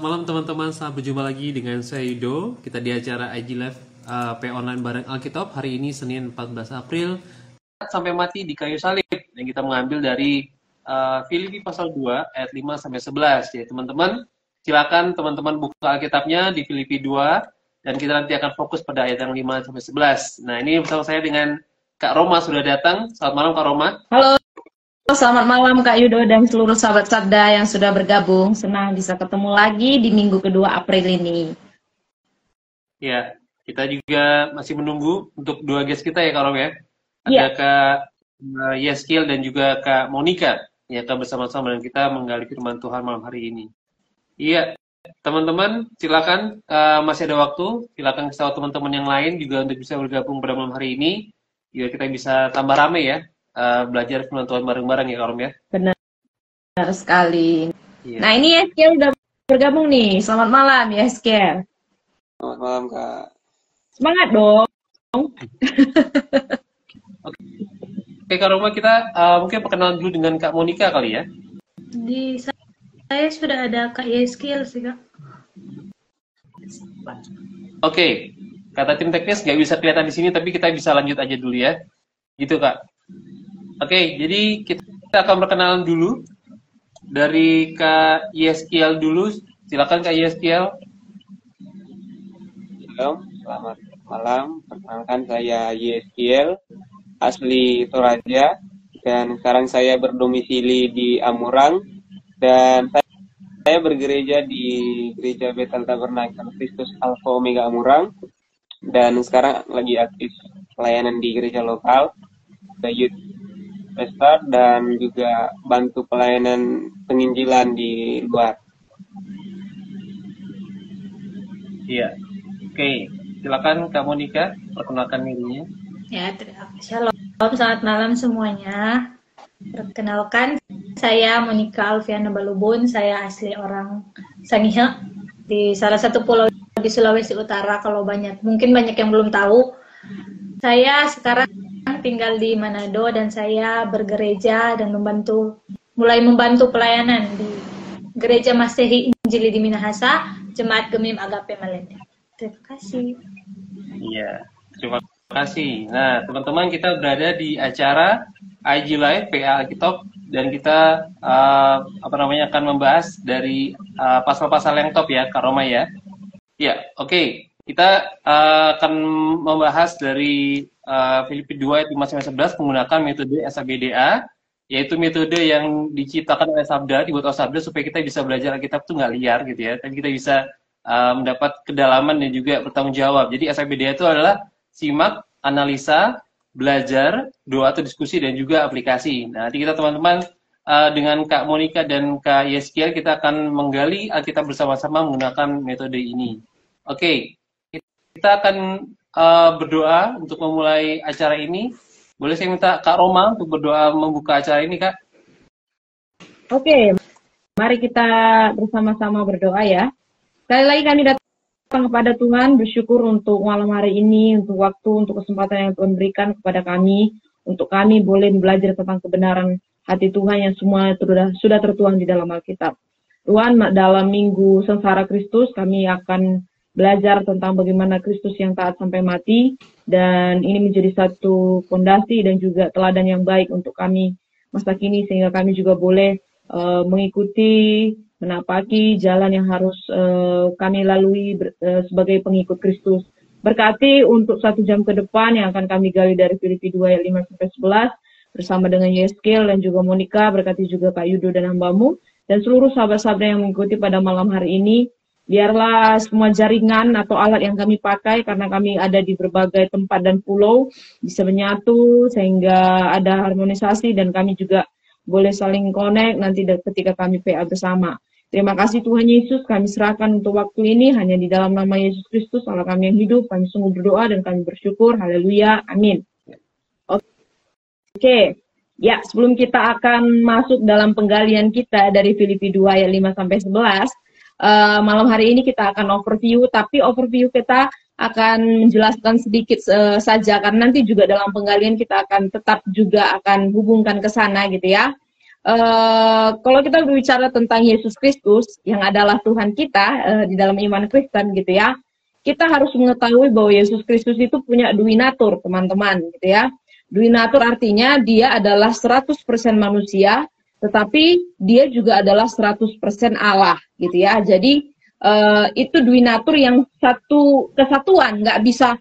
Selamat malam teman-teman, selamat berjumpa lagi dengan saya Yudo. Kita di acara IG Live P Online bareng Alkitab. Hari ini Senin 14 April. Sampai mati di kayu salib. Yang kita mengambil dari Filipi pasal 2 ayat 5 sampai 11. Ya teman-teman, silakan teman-teman buka Alkitabnya di Filipi 2 dan kita nanti akan fokus pada ayat yang 5 sampai 11. Nah, ini bersama saya dengan Kak Roma sudah datang. Selamat malam Kak Roma. Halo, selamat malam Kak Yudo dan seluruh sahabat Sabda yang sudah bergabung. Senang bisa ketemu lagi di minggu kedua April ini. Ya, kita juga masih menunggu untuk dua guest kita ya Kak Roma ya. Ada Ya. Kak Yeskiel dan juga Kak Monica. Ya, Kak bersama-sama dan kita menggali firman Tuhan malam hari ini. Iya, teman-teman silakan masih ada waktu. Silakan kasih tahu teman-teman yang lain juga untuk bisa bergabung pada malam hari ini. Biar kita bisa tambah rame ya. Belajar firman Tuhan bareng-bareng ya Kak Rom ya. Benar sekali. Iya. Nah ini Yeskiel udah bergabung nih. Selamat malam Yeskiel. Selamat malam Kak. Semangat dong. Oke Kak Roma, kita mungkin perkenalan dulu dengan Kak Monica kali ya. Di saya sudah ada Kak Yeskiel sih Kak. Oke, kata tim teknis nggak bisa kelihatan di sini, tapi kita bisa lanjut aja dulu ya. Gitu Kak. Oke, jadi kita akan perkenalan dulu dari Kak Yeskiel dulu. Silakan Kak Yeskiel. Shalom, selamat malam. Perkenalkan saya Yeskiel, asli Toraja, dan sekarang saya berdomisili di Amurang, dan saya bergereja di Gereja Bethel Tabernakel Kristus Alpha Omega Amurang, dan sekarang lagi aktif pelayanan di gereja lokal, the Youth Pastor, dan juga bantu pelayanan penginjilan di luar. Iya. Oke, silakan Kak Monica perkenalkan dirinya. Ya, shalom, selamat malam semuanya. Perkenalkan, saya Monica Alfiana Balubun. Saya asli orang Sangihe di salah satu pulau di Sulawesi Utara. Kalau mungkin banyak yang belum tahu. Saya sekarang tinggal di Manado dan saya bergereja dan mulai membantu pelayanan di Gereja Masehi Injili di Minahasa, Jemaat Gemim Agape Malete. Terima kasih. Iya, terima kasih. Nah, teman-teman, kita berada di acara IG Live PA Alkitab dan kita akan membahas dari pasal-pasal yang top ya, Kak Roma ya. Ya, oke. Kita akan membahas dari Filipi 2 ayat 5-11 menggunakan metode SABDA, yaitu metode yang diciptakan oleh Sabda, dibuat oleh Sabda supaya kita bisa belajar Alkitab itu nggak liar gitu ya, tapi kita bisa mendapat kedalaman dan juga bertanggung jawab. Jadi SABDA itu adalah simak, analisa, belajar, doa atau diskusi, dan juga aplikasi. Nah, nanti kita teman-teman dengan Kak Monica dan Kak Yeskiel kita akan menggali Alkitab bersama-sama menggunakan metode ini. Oke, kita akan berdoa untuk memulai acara ini. Boleh saya minta Kak Roma untuk berdoa membuka acara ini, Kak? Oke, mari kita bersama-sama berdoa ya. Sekali lagi kami datang kepada Tuhan, bersyukur untuk malam hari ini, untuk waktu, untuk kesempatan yang Tuhan berikan kepada kami, untuk kami boleh belajar tentang kebenaran hati Tuhan yang semua sudah tertuang di dalam Alkitab. Tuhan, dalam minggu sengsara Kristus, kami akan belajar tentang bagaimana Kristus yang taat sampai mati, dan ini menjadi satu fondasi dan juga teladan yang baik untuk kami masa kini, sehingga kami juga boleh mengikuti, menapaki jalan yang harus kami lalui sebagai pengikut Kristus. Berkati untuk 1 jam ke depan yang akan kami gali dari Filipi 2 ayat 5-11 bersama dengan Yeskiel dan juga Monica. Berkati juga Kak Yudo dan hambamu dan seluruh sahabat-sahabat yang mengikuti pada malam hari ini. Biarlah semua jaringan atau alat yang kami pakai, karena kami ada di berbagai tempat dan pulau, bisa menyatu sehingga ada harmonisasi dan kami juga boleh saling connect nanti ketika kami PA bersama. Terima kasih Tuhan Yesus, kami serahkan untuk waktu ini hanya di dalam nama Yesus Kristus, Allah kami yang hidup. Kami sungguh berdoa dan kami bersyukur. Haleluya, amin. Oke. Ya, sebelum kita akan masuk dalam penggalian kita dari Filipi 2 ayat 5-11, malam hari ini kita akan overview, tapi overview kita akan menjelaskan sedikit saja, karena nanti juga dalam penggalian kita akan tetap juga akan hubungkan ke sana gitu ya. Kalau kita berbicara tentang Yesus Kristus yang adalah Tuhan kita di dalam iman Kristen gitu ya, kita harus mengetahui bahwa Yesus Kristus itu punya duinatur, teman-teman, gitu ya. Duinatur artinya dia adalah 100% manusia, tetapi dia juga adalah 100% Allah, gitu ya. Jadi itu duinatur yang satu kesatuan, nggak bisa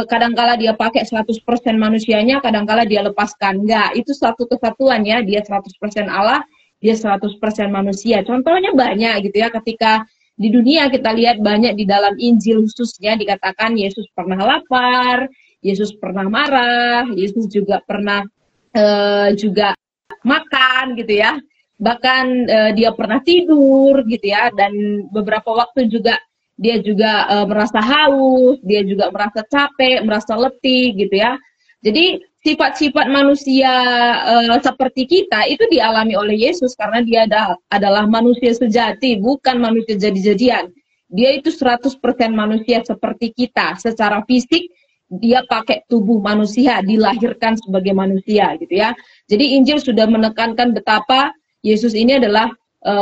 kadangkala dia pakai 100% manusianya, kadangkala dia lepaskan. Enggak, itu satu kesatuan ya, dia 100% Allah, dia 100% manusia. Contohnya banyak gitu ya, ketika di dunia kita lihat banyak di dalam Injil khususnya dikatakan Yesus pernah lapar, Yesus pernah marah, Yesus juga pernah juga makan gitu ya. Bahkan dia pernah tidur gitu ya, dan beberapa waktu juga dia juga merasa haus, dia juga merasa capek, merasa letih gitu ya. Jadi sifat-sifat manusia seperti kita itu dialami oleh Yesus karena dia adalah manusia sejati, bukan manusia jadi-jadian. Dia itu 100% manusia seperti kita. Secara fisik dia pakai tubuh manusia, dilahirkan sebagai manusia gitu ya. Jadi Injil sudah menekankan betapa Yesus ini adalah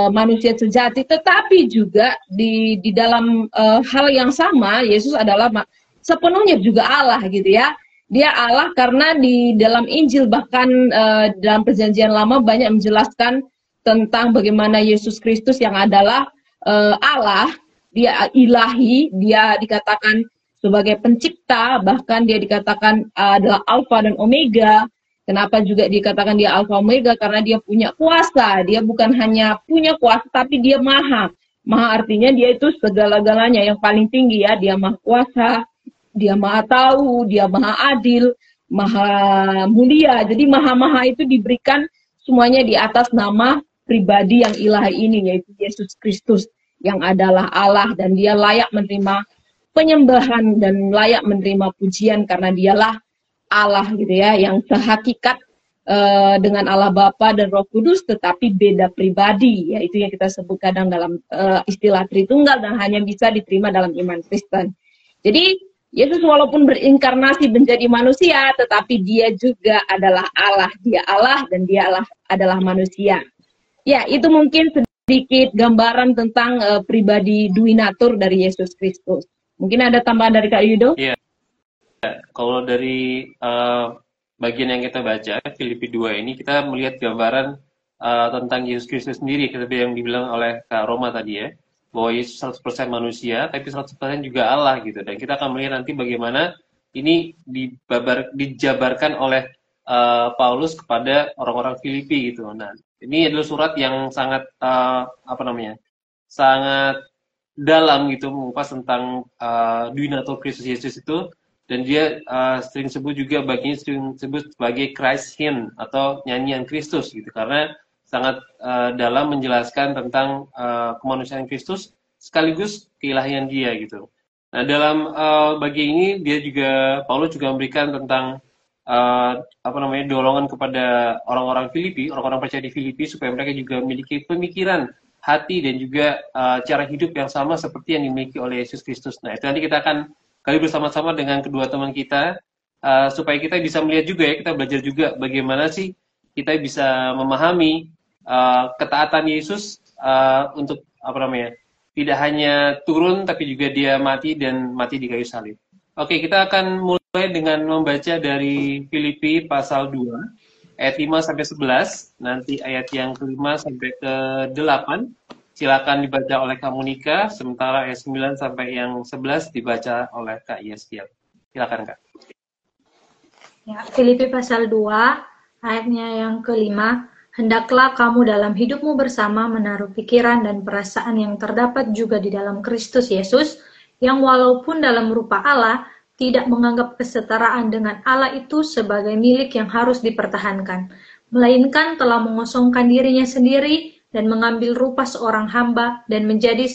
manusia sejati, tetapi juga di dalam hal yang sama Yesus adalah sepenuhnya juga Allah gitu ya. Dia Allah karena di dalam Injil bahkan dalam Perjanjian Lama banyak menjelaskan tentang bagaimana Yesus Kristus yang adalah Allah, dia ilahi, dia dikatakan sebagai pencipta, bahkan dia dikatakan adalah Alfa dan Omega. Kenapa juga dikatakan dia Alfa Omega? Karena dia punya kuasa. Dia bukan hanya punya kuasa, tapi dia maha. Maha artinya dia itu segala-galanya yang paling tinggi ya. Dia maha kuasa, dia maha tahu, dia maha adil, maha mulia. Jadi maha-maha itu diberikan semuanya di atas nama pribadi yang ilahi ini, yaitu Yesus Kristus yang adalah Allah. Dan dia layak menerima penyembahan dan layak menerima pujian karena dialah Allah gitu ya, yang sehakikat dengan Allah Bapa dan Roh Kudus, tetapi beda pribadi, yaitu yang kita sebut kadang dalam istilah Tritunggal dan hanya bisa diterima dalam iman Kristen. Jadi Yesus walaupun berinkarnasi menjadi manusia, tetapi dia juga adalah Allah. Dia Allah dan dia adalah manusia. Ya, itu mungkin sedikit gambaran tentang pribadi duinatur dari Yesus Kristus. Mungkin ada tambahan dari Kak Yudo? Iya. Kalau dari bagian yang kita baca, Filipi 2 ini, kita melihat gambaran tentang Yesus Kristus sendiri, seperti yang dibilang oleh Kak Roma tadi ya, bahwa Yesus 100% manusia, tapi 100% juga Allah gitu. Dan kita akan melihat nanti bagaimana ini dijabarkan oleh Paulus kepada orang-orang Filipi gitu. Nah, ini adalah surat yang sangat sangat dalam gitu, mengupas tentang duinatur Kristus Yesus itu. Dan dia sering sebut juga bagian sering sebut sebagai Christ hymn atau nyanyian Kristus gitu, karena sangat dalam menjelaskan tentang kemanusiaan Kristus sekaligus keilahian dia gitu. Nah, dalam bagian ini dia juga Paulus juga memberikan tentang dorongan kepada orang-orang Filipi, orang-orang percaya di Filipi, supaya mereka juga memiliki pemikiran hati dan juga cara hidup yang sama seperti yang dimiliki oleh Yesus Kristus. Nah, itu nanti kita akan kali bersama-sama dengan kedua teman kita, supaya kita bisa melihat juga ya, kita belajar juga bagaimana sih kita bisa memahami ketaatan Yesus untuk tidak hanya turun tapi juga dia mati dan mati di kayu salib. Oke, kita akan mulai dengan membaca dari Filipi pasal 2 ayat 5 sampai 11, nanti ayat yang ke-5 sampai ke-8. Silakan dibaca oleh Kak Monica, sementara ayat 9 sampai yang 11 dibaca oleh Kak Yeskiel. Silakan Kak. Ya, Filipi pasal 2, ayatnya yang ke-5. Hendaklah kamu dalam hidupmu bersama menaruh pikiran dan perasaan yang terdapat juga di dalam Kristus Yesus, yang walaupun dalam rupa Allah, tidak menganggap kesetaraan dengan Allah itu sebagai milik yang harus dipertahankan, melainkan telah mengosongkan dirinya sendiri dan mengambil rupa seorang hamba dan menjadi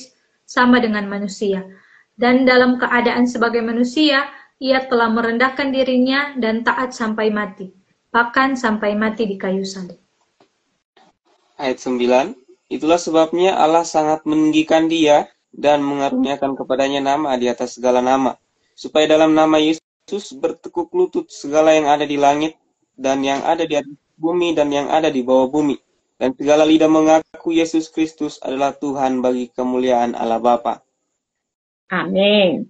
sama dengan manusia. Dan dalam keadaan sebagai manusia, ia telah merendahkan dirinya dan taat sampai mati, bahkan sampai mati di kayu salib. Ayat 9, itulah sebabnya Allah sangat meninggikan dia dan mengaruniakan kepadanya nama di atas segala nama, supaya dalam nama Yesus bertekuk lutut segala yang ada di langit dan yang ada di atas bumi dan yang ada di bawah bumi, dan segala lidah mengaku Yesus Kristus adalah Tuhan bagi kemuliaan Allah Bapa. Amin.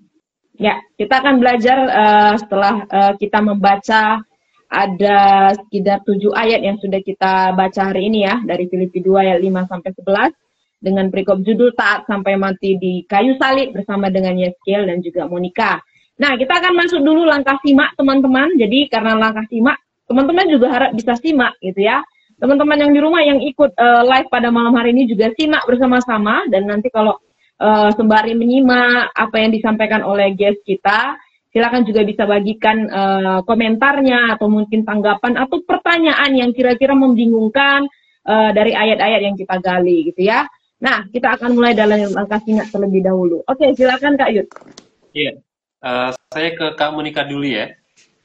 Ya, kita akan belajar setelah kita membaca ada sekitar 7 ayat yang sudah kita baca hari ini ya, dari Filipi 2 ayat 5 sampai 11 dengan perikop judul taat sampai mati di kayu salib bersama dengan Yeskiel dan juga Monica. Nah, kita akan masuk dulu langkah simak teman-teman. Jadi karena langkah simak, teman-teman juga harap bisa simak gitu ya. Teman-teman yang di rumah yang ikut live pada malam hari ini juga simak bersama-sama, dan nanti kalau sembari menyimak apa yang disampaikan oleh guest kita, silakan juga bisa bagikan komentarnya atau mungkin tanggapan atau pertanyaan yang kira-kira membingungkan dari ayat-ayat yang kita gali gitu ya. Nah, kita akan mulai dalam langkah singkat terlebih dahulu. Oke, silakan Kak Yud. Iya, saya ke Kak Monica dulu ya.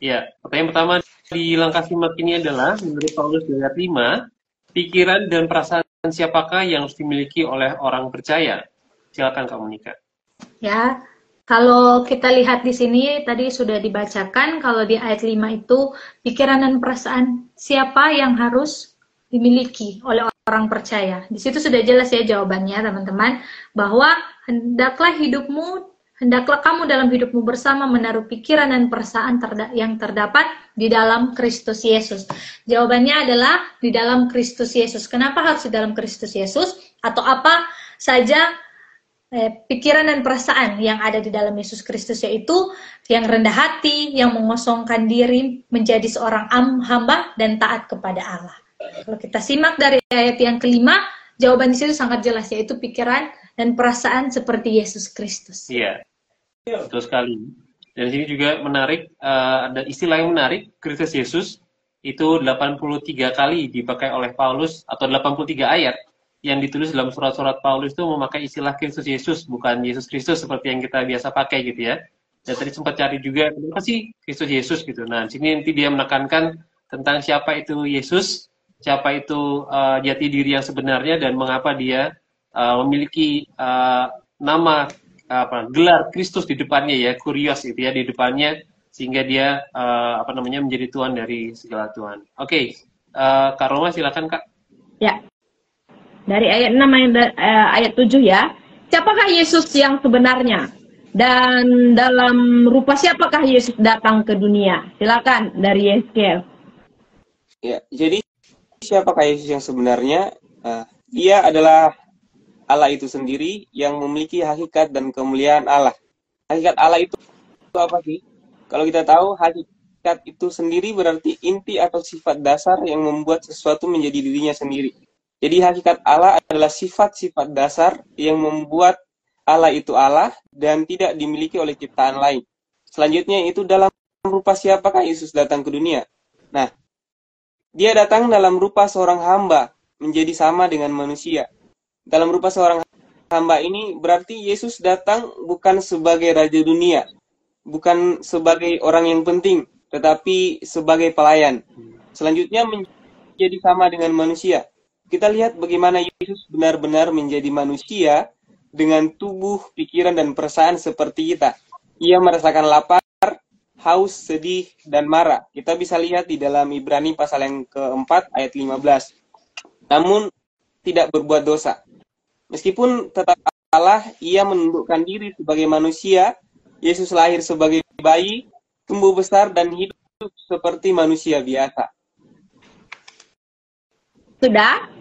Iya, pertanyaan pertama di langkah simak ini adalah, menurut Paulus di ayat 5, pikiran dan perasaan siapakah yang harus dimiliki oleh orang percaya? Silakan Kak Monica. Ya, kalau kita lihat di sini tadi sudah dibacakan, kalau di ayat 5 itu pikiran dan perasaan siapa yang harus dimiliki oleh orang percaya. Di situ sudah jelas ya jawabannya teman-teman, bahwa hendaklah kamu dalam hidupmu bersama menaruh pikiran dan perasaan yang terdapat di dalam Kristus Yesus. Jawabannya adalah di dalam Kristus Yesus. Kenapa harus di dalam Kristus Yesus? Atau apa saja pikiran dan perasaan yang ada di dalam Yesus Kristus, yaitu yang rendah hati, yang mengosongkan diri menjadi seorang hamba dan taat kepada Allah. Kalau kita simak dari ayat yang kelima, jawaban di situ sangat jelas, yaitu pikiran dan perasaan seperti Yesus Kristus. Iya, betul sekali. Dan di sini juga menarik, ada istilah yang menarik, Kristus Yesus itu 83 kali dipakai oleh Paulus, atau 83 ayat yang ditulis dalam surat-surat Paulus itu memakai istilah Kristus Yesus, bukan Yesus Kristus seperti yang kita biasa pakai gitu ya. Dan tadi sempat cari juga, kenapa sih Kristus Yesus gitu. Nah, di sini nanti dia menekankan tentang siapa itu Yesus, siapa itu jati diri yang sebenarnya, dan mengapa dia memiliki nama gelar Kristus di depannya ya, kurios itu ya di depannya, sehingga dia menjadi Tuhan dari segala Tuhan. Oke, Kak Roma silakan Kak. Ya. Dari ayat 6 ayat 7 ya. Siapakah Yesus yang sebenarnya? Dan dalam rupa siapakah Yesus datang ke dunia? Silakan dari Yeskiel. Ya, jadi siapakah Yesus yang sebenarnya? Dia adalah Allah itu sendiri yang memiliki hakikat dan kemuliaan Allah. Hakikat Allah itu apa sih? Kalau kita tahu, hakikat itu sendiri berarti inti atau sifat dasar yang membuat sesuatu menjadi dirinya sendiri. Jadi hakikat Allah adalah sifat-sifat dasar yang membuat Allah itu Allah dan tidak dimiliki oleh ciptaan lain. Selanjutnya itu dalam rupa siapakah Yesus datang ke dunia? Nah, dia datang dalam rupa seorang hamba, menjadi sama dengan manusia. Dalam rupa seorang hamba ini berarti Yesus datang bukan sebagai raja dunia, bukan sebagai orang yang penting, tetapi sebagai pelayan. Selanjutnya menjadi sama dengan manusia. Kita lihat bagaimana Yesus benar-benar menjadi manusia dengan tubuh, pikiran, dan perasaan seperti kita. Ia merasakan lapar, haus, sedih, dan marah. Kita bisa lihat di dalam Ibrani pasal yang keempat ayat 15. Namun tidak berbuat dosa. Meskipun tetap Allah, ia menundukkan diri sebagai manusia. Yesus lahir sebagai bayi, tumbuh besar, dan hidup seperti manusia biasa. Sudah?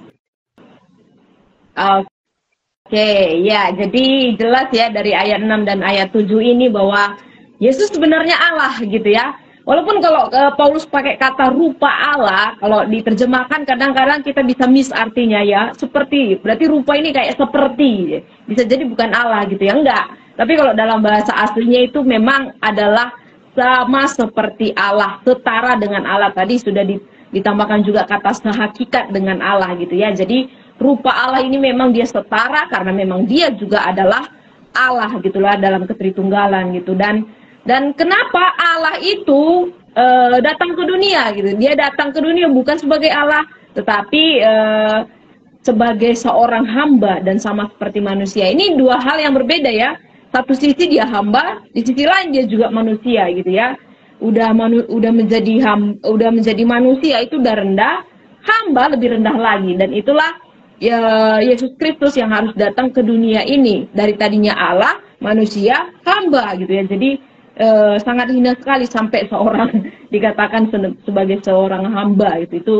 Oke, ya, jadi jelas ya dari ayat 6 dan ayat 7 ini bahwa Yesus sebenarnya Allah gitu ya. Walaupun kalau Paulus pakai kata rupa Allah, kalau diterjemahkan kadang-kadang kita bisa miss artinya ya, seperti, berarti rupa ini kayak seperti, bisa jadi bukan Allah gitu ya, enggak. Tapi kalau dalam bahasa aslinya itu memang adalah sama seperti Allah, setara dengan Allah. Tadi sudah ditambahkan juga kata sehakikat dengan Allah gitu ya. Jadi rupa Allah ini memang dia setara karena memang dia juga adalah Allah gitulah dalam ketritunggalan gitu. Dan kenapa Allah itu datang ke dunia gitu? Dia datang ke dunia bukan sebagai Allah, tetapi sebagai seorang hamba dan sama seperti manusia. Ini dua hal yang berbeda ya. Satu sisi dia hamba, di sisi lain dia juga manusia gitu ya. Udah menjadi manusia itu udah rendah, hamba lebih rendah lagi. Dan itulah ya Yesus Kristus yang harus datang ke dunia ini. Dari tadinya Allah, manusia, hamba gitu ya. Jadi sangat hina sekali sampai seorang dikatakan sebagai seorang hamba gitu. Itu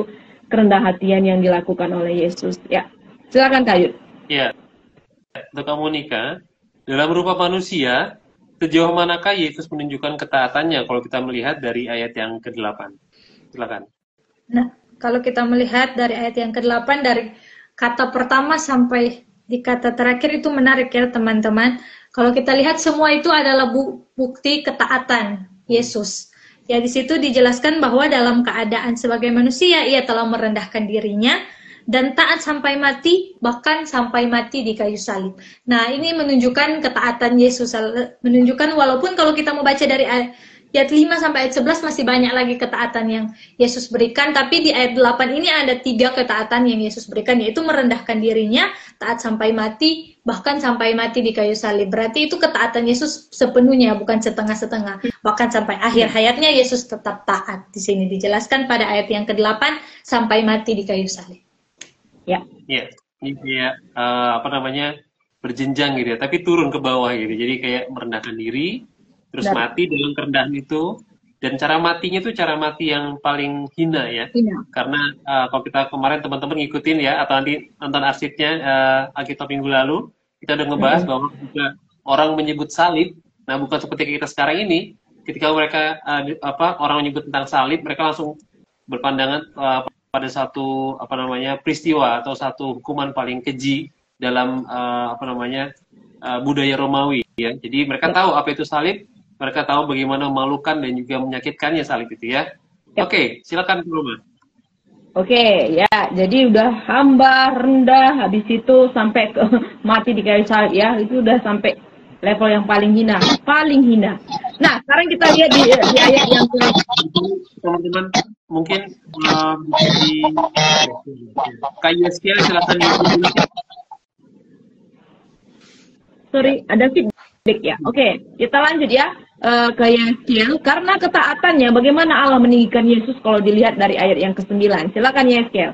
kerendah hatian yang dilakukan oleh Yesus. Ya, silakan Kak Yud. Ya, untuk kamu Nika, dalam rupa manusia, sejauh manakah Yesus menunjukkan ketaatannya kalau kita melihat dari ayat yang ke-8? Silakan. Nah, kalau kita melihat dari ayat yang ke-8, dari kata pertama sampai di kata terakhir itu menarik ya teman-teman. Kalau kita lihat semua itu adalah bukti ketaatan Yesus. Ya di situ dijelaskan bahwa dalam keadaan sebagai manusia ia telah merendahkan dirinya dan taat sampai mati, bahkan sampai mati di kayu salib. Nah, ini menunjukkan ketaatan Yesus, menunjukkan walaupun kalau kita mau baca dari ayat 5 sampai ayat 11 masih banyak lagi ketaatan yang Yesus berikan, tapi di ayat 8 ini ada 3 ketaatan yang Yesus berikan, yaitu merendahkan dirinya, taat sampai mati, bahkan sampai mati di kayu salib. Berarti itu ketaatan Yesus sepenuhnya, bukan setengah-setengah. Bahkan sampai akhir hayatnya Yesus tetap taat. Di sini dijelaskan pada ayat yang ke-8 sampai mati di kayu salib. Ya. Iya, ini kayak apa namanya, berjenjang gitu ya, tapi turun ke bawah gitu. Jadi kayak merendahkan diri, terus mati dalam kerendahan itu, dan cara matinya itu cara mati yang paling hina ya. Karena kalau kita kemarin teman-teman ngikutin ya, atau nanti nonton arsipnya Alkitab minggu lalu, kita udah ngebahas bahwa juga orang menyebut salib, nah bukan seperti kita sekarang ini, ketika mereka orang menyebut tentang salib, mereka langsung berpandangan pada satu peristiwa atau satu hukuman paling keji dalam budaya Romawi ya. Jadi mereka tahu apa itu salib, mereka tahu bagaimana memalukan dan juga menyakitkannya salib itu ya. Oke, silakan Roma. Oke, ya, jadi udah hamba rendah, habis itu sampai ke mati di kayu salib ya, itu udah sampai level yang paling hina, paling hina. Nah, sekarang kita lihat di ayat yang teman-teman mungkin bisa di KYSK silakan di. Sorry, ada feedback ya. Oke, kita lanjut ya ke Yeskiel. Karena ketaatannya, bagaimana Allah meninggikan Yesus kalau dilihat dari ayat yang ke-9. Silakan Yeskiel.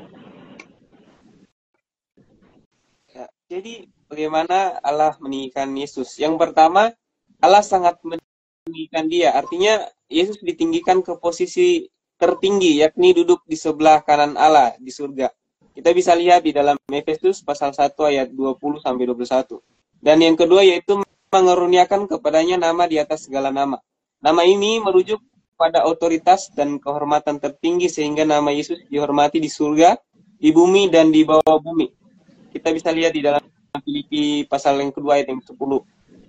Ya, jadi bagaimana Allah meninggikan Yesus? Yang pertama, Allah sangat meninggikan dia. Artinya Yesus ditinggikan ke posisi tertinggi, yakni duduk di sebelah kanan Allah di surga. Kita bisa lihat di dalam Efesus pasal 1 ayat 20-21. Dan yang kedua yaitu mengaruniakan kepadanya nama di atas segala nama. Nama ini merujuk pada otoritas dan kehormatan tertinggi sehingga nama Yesus dihormati di surga, di bumi, dan di bawah bumi. Kita bisa lihat di dalam Filipi pasal yang kedua ayat yang 10.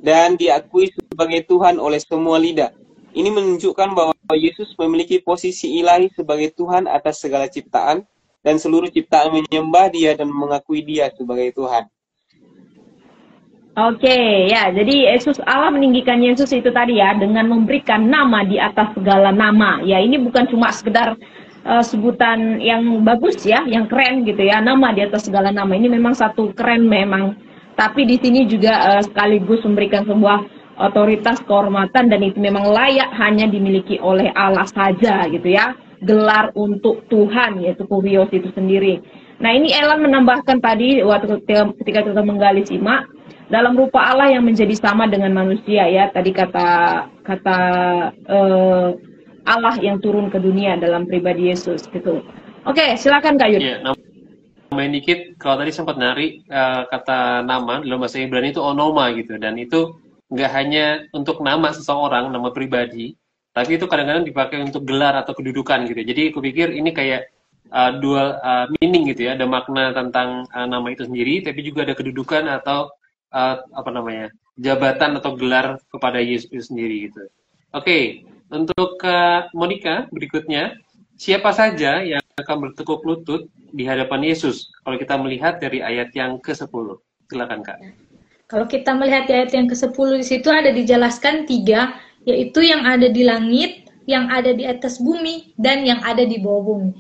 Dan diakui sebagai Tuhan oleh semua lidah. Ini menunjukkan bahwa Yesus memiliki posisi ilahi sebagai Tuhan atas segala ciptaan, dan seluruh ciptaan menyembah dia dan mengakui dia sebagai Tuhan. Oke, ya, jadi Yesus, Allah meninggikan Yesus itu tadi ya, dengan memberikan nama di atas segala nama. Ya, ini bukan cuma sekedar sebutan yang bagus ya, yang keren gitu ya, nama di atas segala nama. Ini memang satu keren memang. Tapi di sini juga sekaligus memberikan sebuah otoritas, kehormatan, dan itu memang layak hanya dimiliki oleh Allah saja gitu ya. Gelar untuk Tuhan, yaitu Kurios itu sendiri. Nah, ini Ellen menambahkan tadi waktu ketika kita menggali simak, dalam rupa Allah yang menjadi sama dengan manusia ya, tadi kata Allah yang turun ke dunia dalam pribadi Yesus gitu. Oke, silakan Kak Yud. Ya, nambahin dikit, kalau tadi sempat narik kata nama dalam bahasa Ibrani itu onoma gitu, dan itu nggak hanya untuk nama seseorang, nama pribadi, tapi itu kadang-kadang dipakai untuk gelar atau kedudukan gitu. Jadi aku pikir ini kayak dual meaning gitu ya, ada makna tentang nama itu sendiri, tapi juga ada kedudukan atau jabatan atau gelar kepada Yesus itu sendiri gitu. Oke, untuk Monica berikutnya, siapa saja yang akan bertekuk lutut di hadapan Yesus kalau kita melihat dari ayat yang ke-10? Silakan Kak. Kalau kita melihat di ayat yang ke-10 di situ ada dijelaskan 3, yaitu yang ada di langit, yang ada di atas bumi, dan yang ada di bawah bumi.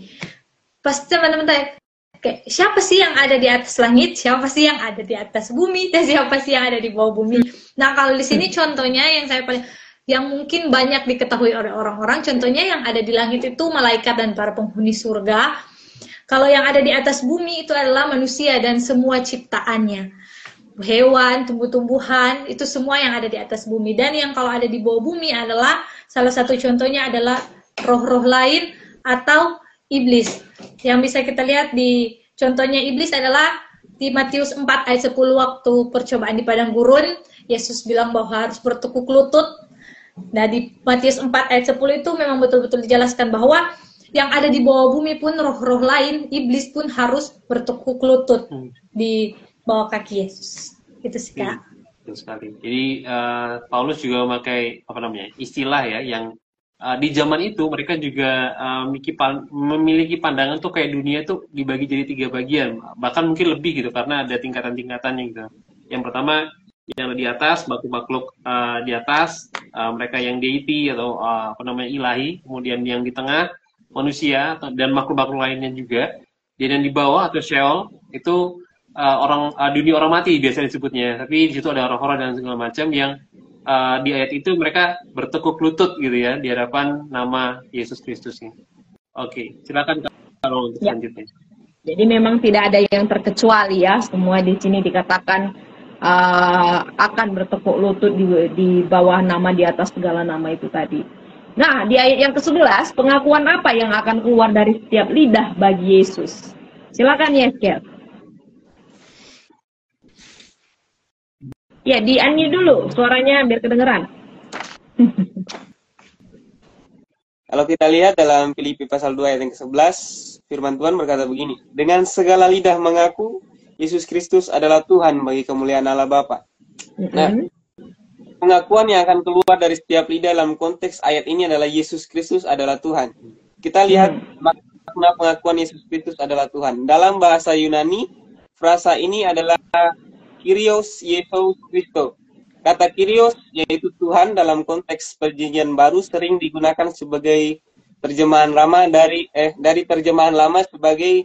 Pasti teman-teman tanya, siapa sih yang ada di atas langit, siapa sih yang ada di atas bumi, dan siapa sih yang ada di bawah bumi? Nah, kalau di sini contohnya yang mungkin banyak diketahui oleh orang-orang, contohnya yang ada di langit itu malaikat dan para penghuni surga. Kalau yang ada di atas bumi itu adalah manusia dan semua ciptaannya. Hewan, tumbuh-tumbuhan, itu semua yang ada di atas bumi. Dan yang kalau ada di bawah bumi adalah, salah satu contohnya adalah roh-roh lain atau iblis. Yang bisa kita lihat di contohnya iblis adalah di Matius 4 ayat 10 waktu percobaan di padang gurun, Yesus bilang bahwa harus bertekuk lutut. Nah, di Matius 4 ayat 10 itu memang betul-betul dijelaskan bahwa yang ada di bawah bumi pun, roh-roh lain, iblis pun harus bertekuk lutut di bawah kaki Yesus. Itu sih, Kak. Betul sekali. Jadi Paulus juga memakai istilah ya yang di zaman itu mereka juga memiliki pandangan tuh kayak dunia tuh dibagi jadi 3 bagian, bahkan mungkin lebih gitu karena ada tingkatan-tingkatannya gitu. Yang pertama yang di atas, makhluk-makhluk di atas, mereka yang deity atau ilahi, kemudian yang di tengah manusia dan makhluk-makhluk lainnya juga. Dan yang di bawah atau Sheol itu dunia orang mati biasa disebutnya, tapi di situ ada roh-roh dan segala macam yang di ayat itu mereka bertekuk lutut gitu ya di hadapan nama Yesus Kristus ini. Oke, silakan kalau untuk selanjutnya. Jadi memang tidak ada yang terkecuali ya, semua di sini dikatakan akan bertekuk lutut di bawah nama di atas segala nama itu tadi. Nah, di ayat yang ke-11, pengakuan apa yang akan keluar dari setiap lidah bagi Yesus? Silakan Yeskel. Ya, di-unmute dulu suaranya biar kedengeran. Kalau kita lihat dalam Filipi pasal 2 ayat yang ke-11, firman Tuhan berkata begini, dengan segala lidah mengaku Yesus Kristus adalah Tuhan bagi kemuliaan Allah Bapa. Nah, pengakuan yang akan keluar dari setiap lidah dalam konteks ayat ini adalah Yesus Kristus adalah Tuhan. Kita lihat makna pengakuan Yesus Kristus adalah Tuhan. Dalam bahasa Yunani, frasa ini adalah Kyrios Yesus Christo. Kata Kyrios yaitu Tuhan dalam konteks perjanjian baru sering digunakan sebagai terjemahan lama dari terjemahan lama sebagai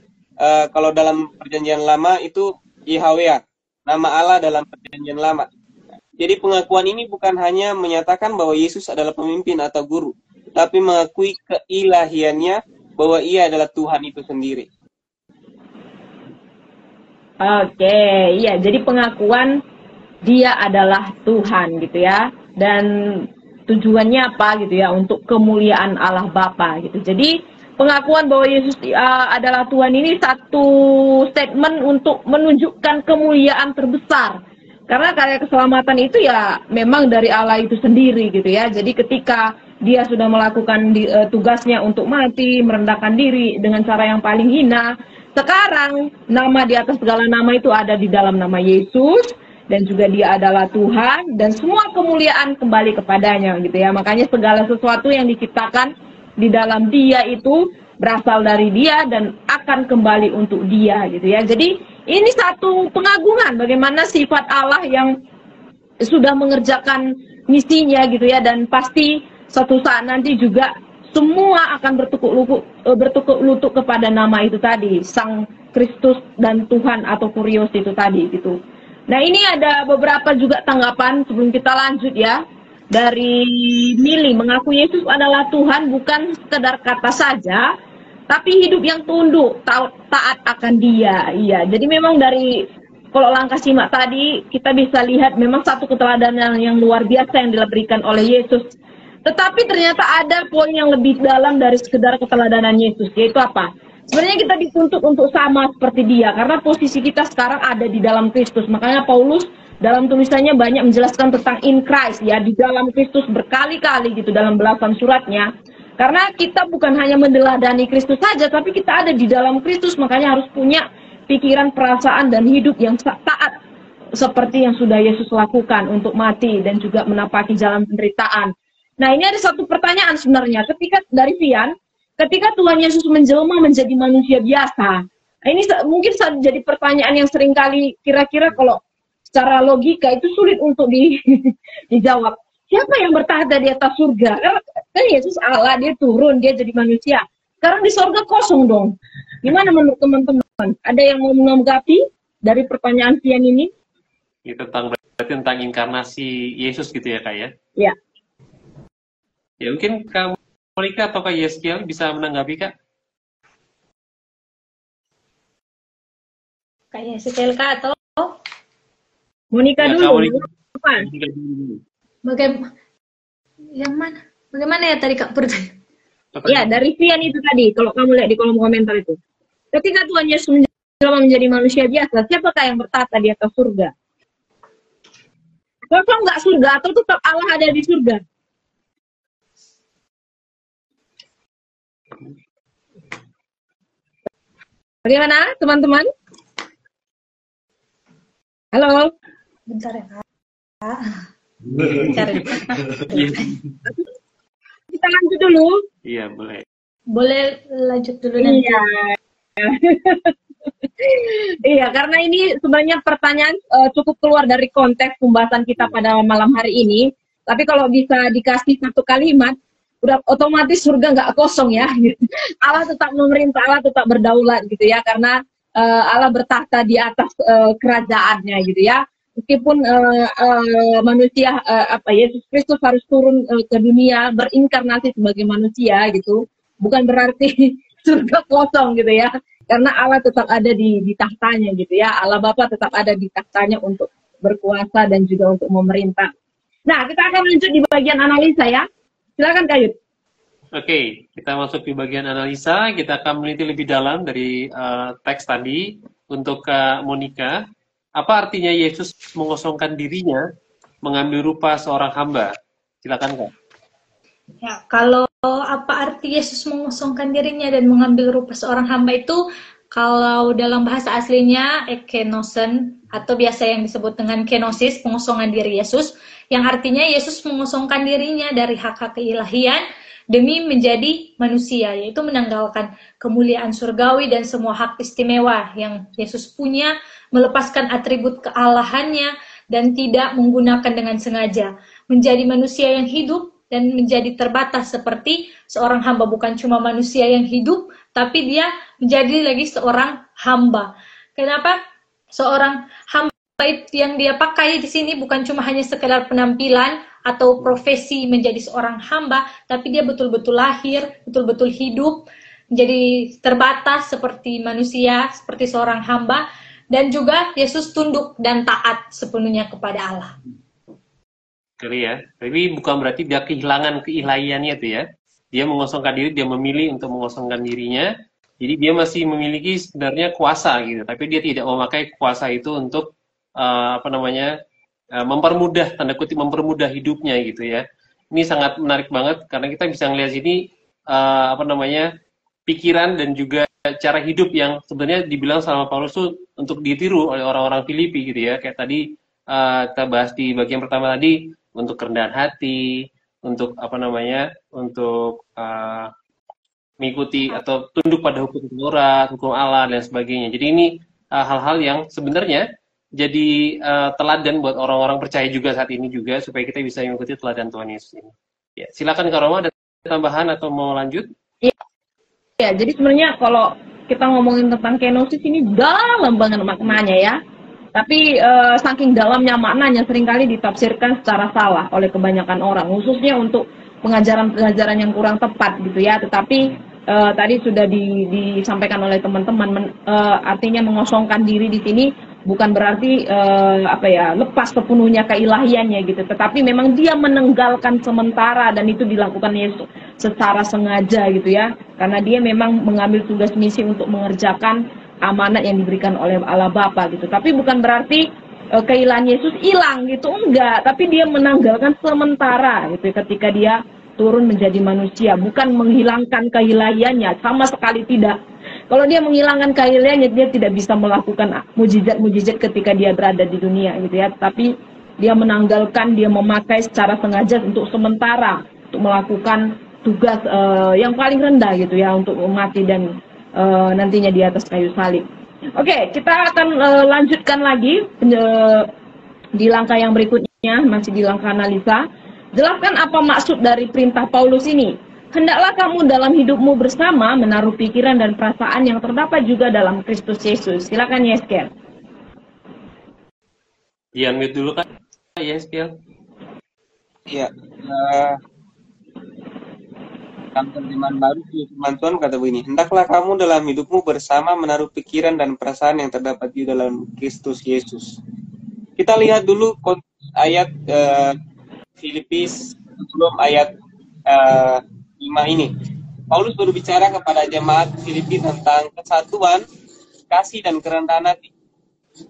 kalau dalam perjanjian lama itu Yahweh, nama Allah dalam perjanjian lama. Jadi pengakuan ini bukan hanya menyatakan bahwa Yesus adalah pemimpin atau guru, tapi mengakui keilahiannya bahwa ia adalah Tuhan itu sendiri. Oke, iya. Jadi pengakuan dia adalah Tuhan gitu ya. Dan tujuannya apa gitu ya? Untuk kemuliaan Allah Bapa gitu. Jadi pengakuan bahwa Yesus adalah Tuhan ini satu statement untuk menunjukkan kemuliaan terbesar. Karena karya keselamatan itu ya memang dari Allah itu sendiri gitu ya. Jadi ketika dia sudah melakukan tugasnya untuk mati, merendahkan diri dengan cara yang paling hina, sekarang nama di atas segala nama itu ada di dalam nama Yesus, dan juga dia adalah Tuhan, dan semua kemuliaan kembali kepadanya gitu ya. Makanya segala sesuatu yang diciptakan di dalam dia itu berasal dari dia dan akan kembali untuk dia gitu ya. Jadi ini satu pengagungan bagaimana sifat Allah yang sudah mengerjakan misinya gitu ya, dan pasti suatu saat nanti juga semua akan bertukuk lutut kepada nama itu tadi, Sang Kristus dan Tuhan atau Kurios itu tadi gitu. Nah, ini ada beberapa juga tanggapan sebelum kita lanjut ya. Dari Mili, mengaku Yesus adalah Tuhan bukan sekedar kata saja, tapi hidup yang tunduk, taat akan dia. Iya, jadi memang dari kalau langkah simak tadi, kita bisa lihat memang satu keteladanan yang luar biasa yang diberikan oleh Yesus. Tetapi ternyata ada poin yang lebih dalam dari sekedar keteladanan Yesus, yaitu apa? Sebenarnya kita dituntut untuk sama seperti dia, karena posisi kita sekarang ada di dalam Kristus. Makanya Paulus dalam tulisannya banyak menjelaskan tentang in Christ, ya, di dalam Kristus berkali-kali gitu dalam belasan suratnya. Karena kita bukan hanya mendeladani Kristus saja, tapi kita ada di dalam Kristus, makanya harus punya pikiran, perasaan, dan hidup yang taat seperti yang sudah Yesus lakukan untuk mati dan juga menapaki jalan penderitaan. Nah, ini ada satu pertanyaan sebenarnya, ketika dari Vian, ketika Tuhan Yesus menjelma menjadi manusia biasa. Nah, ini mungkin jadi pertanyaan yang seringkali kira-kira kalau secara logika itu sulit untuk dijawab. Siapa yang bertahta di atas surga? Kan Yesus Allah, dia turun, dia jadi manusia. Sekarang di surga kosong dong. Gimana menurut teman-teman? Ada yang mau menanggapi dari pertanyaan Vian ini? Ya, berarti tentang inkarnasi Yesus gitu ya, Kak ya? Ya. Ya, mungkin Kak Monica atau Kak Yeskiel bisa menanggapi, Kak? Kayak SPLK atau Monica Ya, dulu. Monica. Apa? bagaimana? Yang mana? Bagaimana ya tadi Kak bertanya? Ya, dari Vian itu tadi, kalau kamu lihat di kolom komentar itu. Ketika Tuhan Yesus menjelma menjadi manusia biasa, siapakah yang bertata di atas surga? Kosong nggak surga atau tetap Allah ada di surga? Bagaimana, teman-teman? Halo? Bentar ya Kak. Cari. Kita lanjut dulu. Iya, boleh. Boleh lanjut dulu nanti. Iya. Iya, karena ini sebenarnya pertanyaan cukup keluar dari konteks pembahasan kita pada malam hari ini. Tapi kalau bisa dikasih satu kalimat, udah otomatis surga nggak kosong ya. Allah tetap memerintah, Allah tetap berdaulat gitu ya, karena Allah bertahta di atas kerajaannya gitu ya. Meskipun manusia Yesus Kristus harus turun ke dunia berinkarnasi sebagai manusia gitu, bukan berarti surga kosong gitu ya. Karena Allah tetap ada di tahtanya gitu ya. Allah Bapa tetap ada di tahtanya untuk berkuasa dan juga untuk memerintah. Nah, kita akan lanjut di bagian analisa ya. Silakan Kayut. Oke, kita masuk di bagian analisa. Kita akan meneliti lebih dalam dari teks tadi. Untuk Kak Monica, apa artinya Yesus mengosongkan dirinya, mengambil rupa seorang hamba? Silakan Kak. Ya, kalau apa arti Yesus mengosongkan dirinya dan mengambil rupa seorang hamba itu, kalau dalam bahasa aslinya ekenosen atau biasa yang disebut dengan kenosis, pengosongan diri Yesus, yang artinya Yesus mengosongkan dirinya dari hak-hak keilahian demi menjadi manusia, yaitu menanggalkan kemuliaan surgawi dan semua hak istimewa yang Yesus punya, melepaskan atribut kealahannya dan tidak menggunakan dengan sengaja, menjadi manusia yang hidup dan menjadi terbatas seperti seorang hamba, bukan cuma manusia yang hidup, tapi dia menjadi lagi seorang hamba. Kenapa? Seorang hamba yang dia pakai di sini bukan cuma hanya sekedar penampilan atau profesi menjadi seorang hamba, tapi dia betul-betul lahir, betul-betul hidup, menjadi terbatas seperti manusia, seperti seorang hamba, dan juga Yesus tunduk dan taat sepenuhnya kepada Allah. Kali ya. Tapi bukan berarti dia kehilangan keilahiannya tuh ya. Dia mengosongkan diri, dia memilih untuk mengosongkan dirinya. Jadi dia masih memiliki sebenarnya kuasa gitu. Tapi dia tidak memakai kuasa itu untuk mempermudah, tanda kutip mempermudah hidupnya gitu ya. Ini sangat menarik banget karena kita bisa melihat sini pikiran dan juga cara hidup yang sebenarnya dibilang sama Paulus tuh untuk ditiru oleh orang-orang Filipi gitu ya. Kayak tadi kita bahas di bagian pertama tadi, untuk kerendahan hati, untuk untuk mengikuti atau tunduk pada hukum Taurat, hukum Allah dan sebagainya. Jadi ini hal-hal yang sebenarnya jadi teladan buat orang-orang percaya juga saat ini juga, supaya kita bisa mengikuti teladan Tuhan Yesus ini. Ya, silakan Kak Roma, ada tambahan atau mau lanjut? Ya, jadi sebenarnya kalau kita ngomongin tentang kenosis ini dalam banget maknanya ya. Tapi saking dalamnya maknanya seringkali ditafsirkan secara salah oleh kebanyakan orang, khususnya untuk pengajaran-pengajaran yang kurang tepat gitu ya. Tetapi tadi sudah disampaikan oleh teman-teman, artinya mengosongkan diri di sini bukan berarti lepas sepenuhnya keilahiannya gitu. Tetapi memang dia menenggalkan sementara, dan itu dilakukan Yesus secara sengaja gitu ya. Karena dia memang mengambil tugas misi untuk mengerjakan amanat yang diberikan oleh Allah Bapa gitu. Tapi bukan berarti keilahian Yesus hilang gitu, enggak. Tapi dia menanggalkan sementara gitu ketika dia turun menjadi manusia, bukan menghilangkan keilahiannya, sama sekali tidak. Kalau dia menghilangkan keilahiannya, dia tidak bisa melakukan mujizat-mujizat ketika dia berada di dunia gitu ya. Tapi dia menanggalkan, dia memakai secara sengaja untuk sementara, untuk melakukan tugas yang paling rendah gitu ya, untuk mati dan nantinya di atas kayu salib. Oke, kita akan lanjutkan lagi di langkah yang berikutnya, masih di langkah analisa. Jelaskan apa maksud dari perintah Paulus ini. Hendaklah kamu dalam hidupmu bersama menaruh pikiran dan perasaan yang terdapat juga dalam Kristus Yesus. Silakan Yeskiel. Unmute dulu Kak. Yeskiel. Ya, dalam terjemahan baru firman Tuhan kata begini, hendaklah kamu dalam hidupmu bersama menaruh pikiran dan perasaan yang terdapat di dalam Kristus Yesus. Kita lihat dulu ayat Filipi sebelum ayat 5 ini. Paulus berbicara kepada jemaat Filipi tentang kesatuan, kasih dan kerendahan hati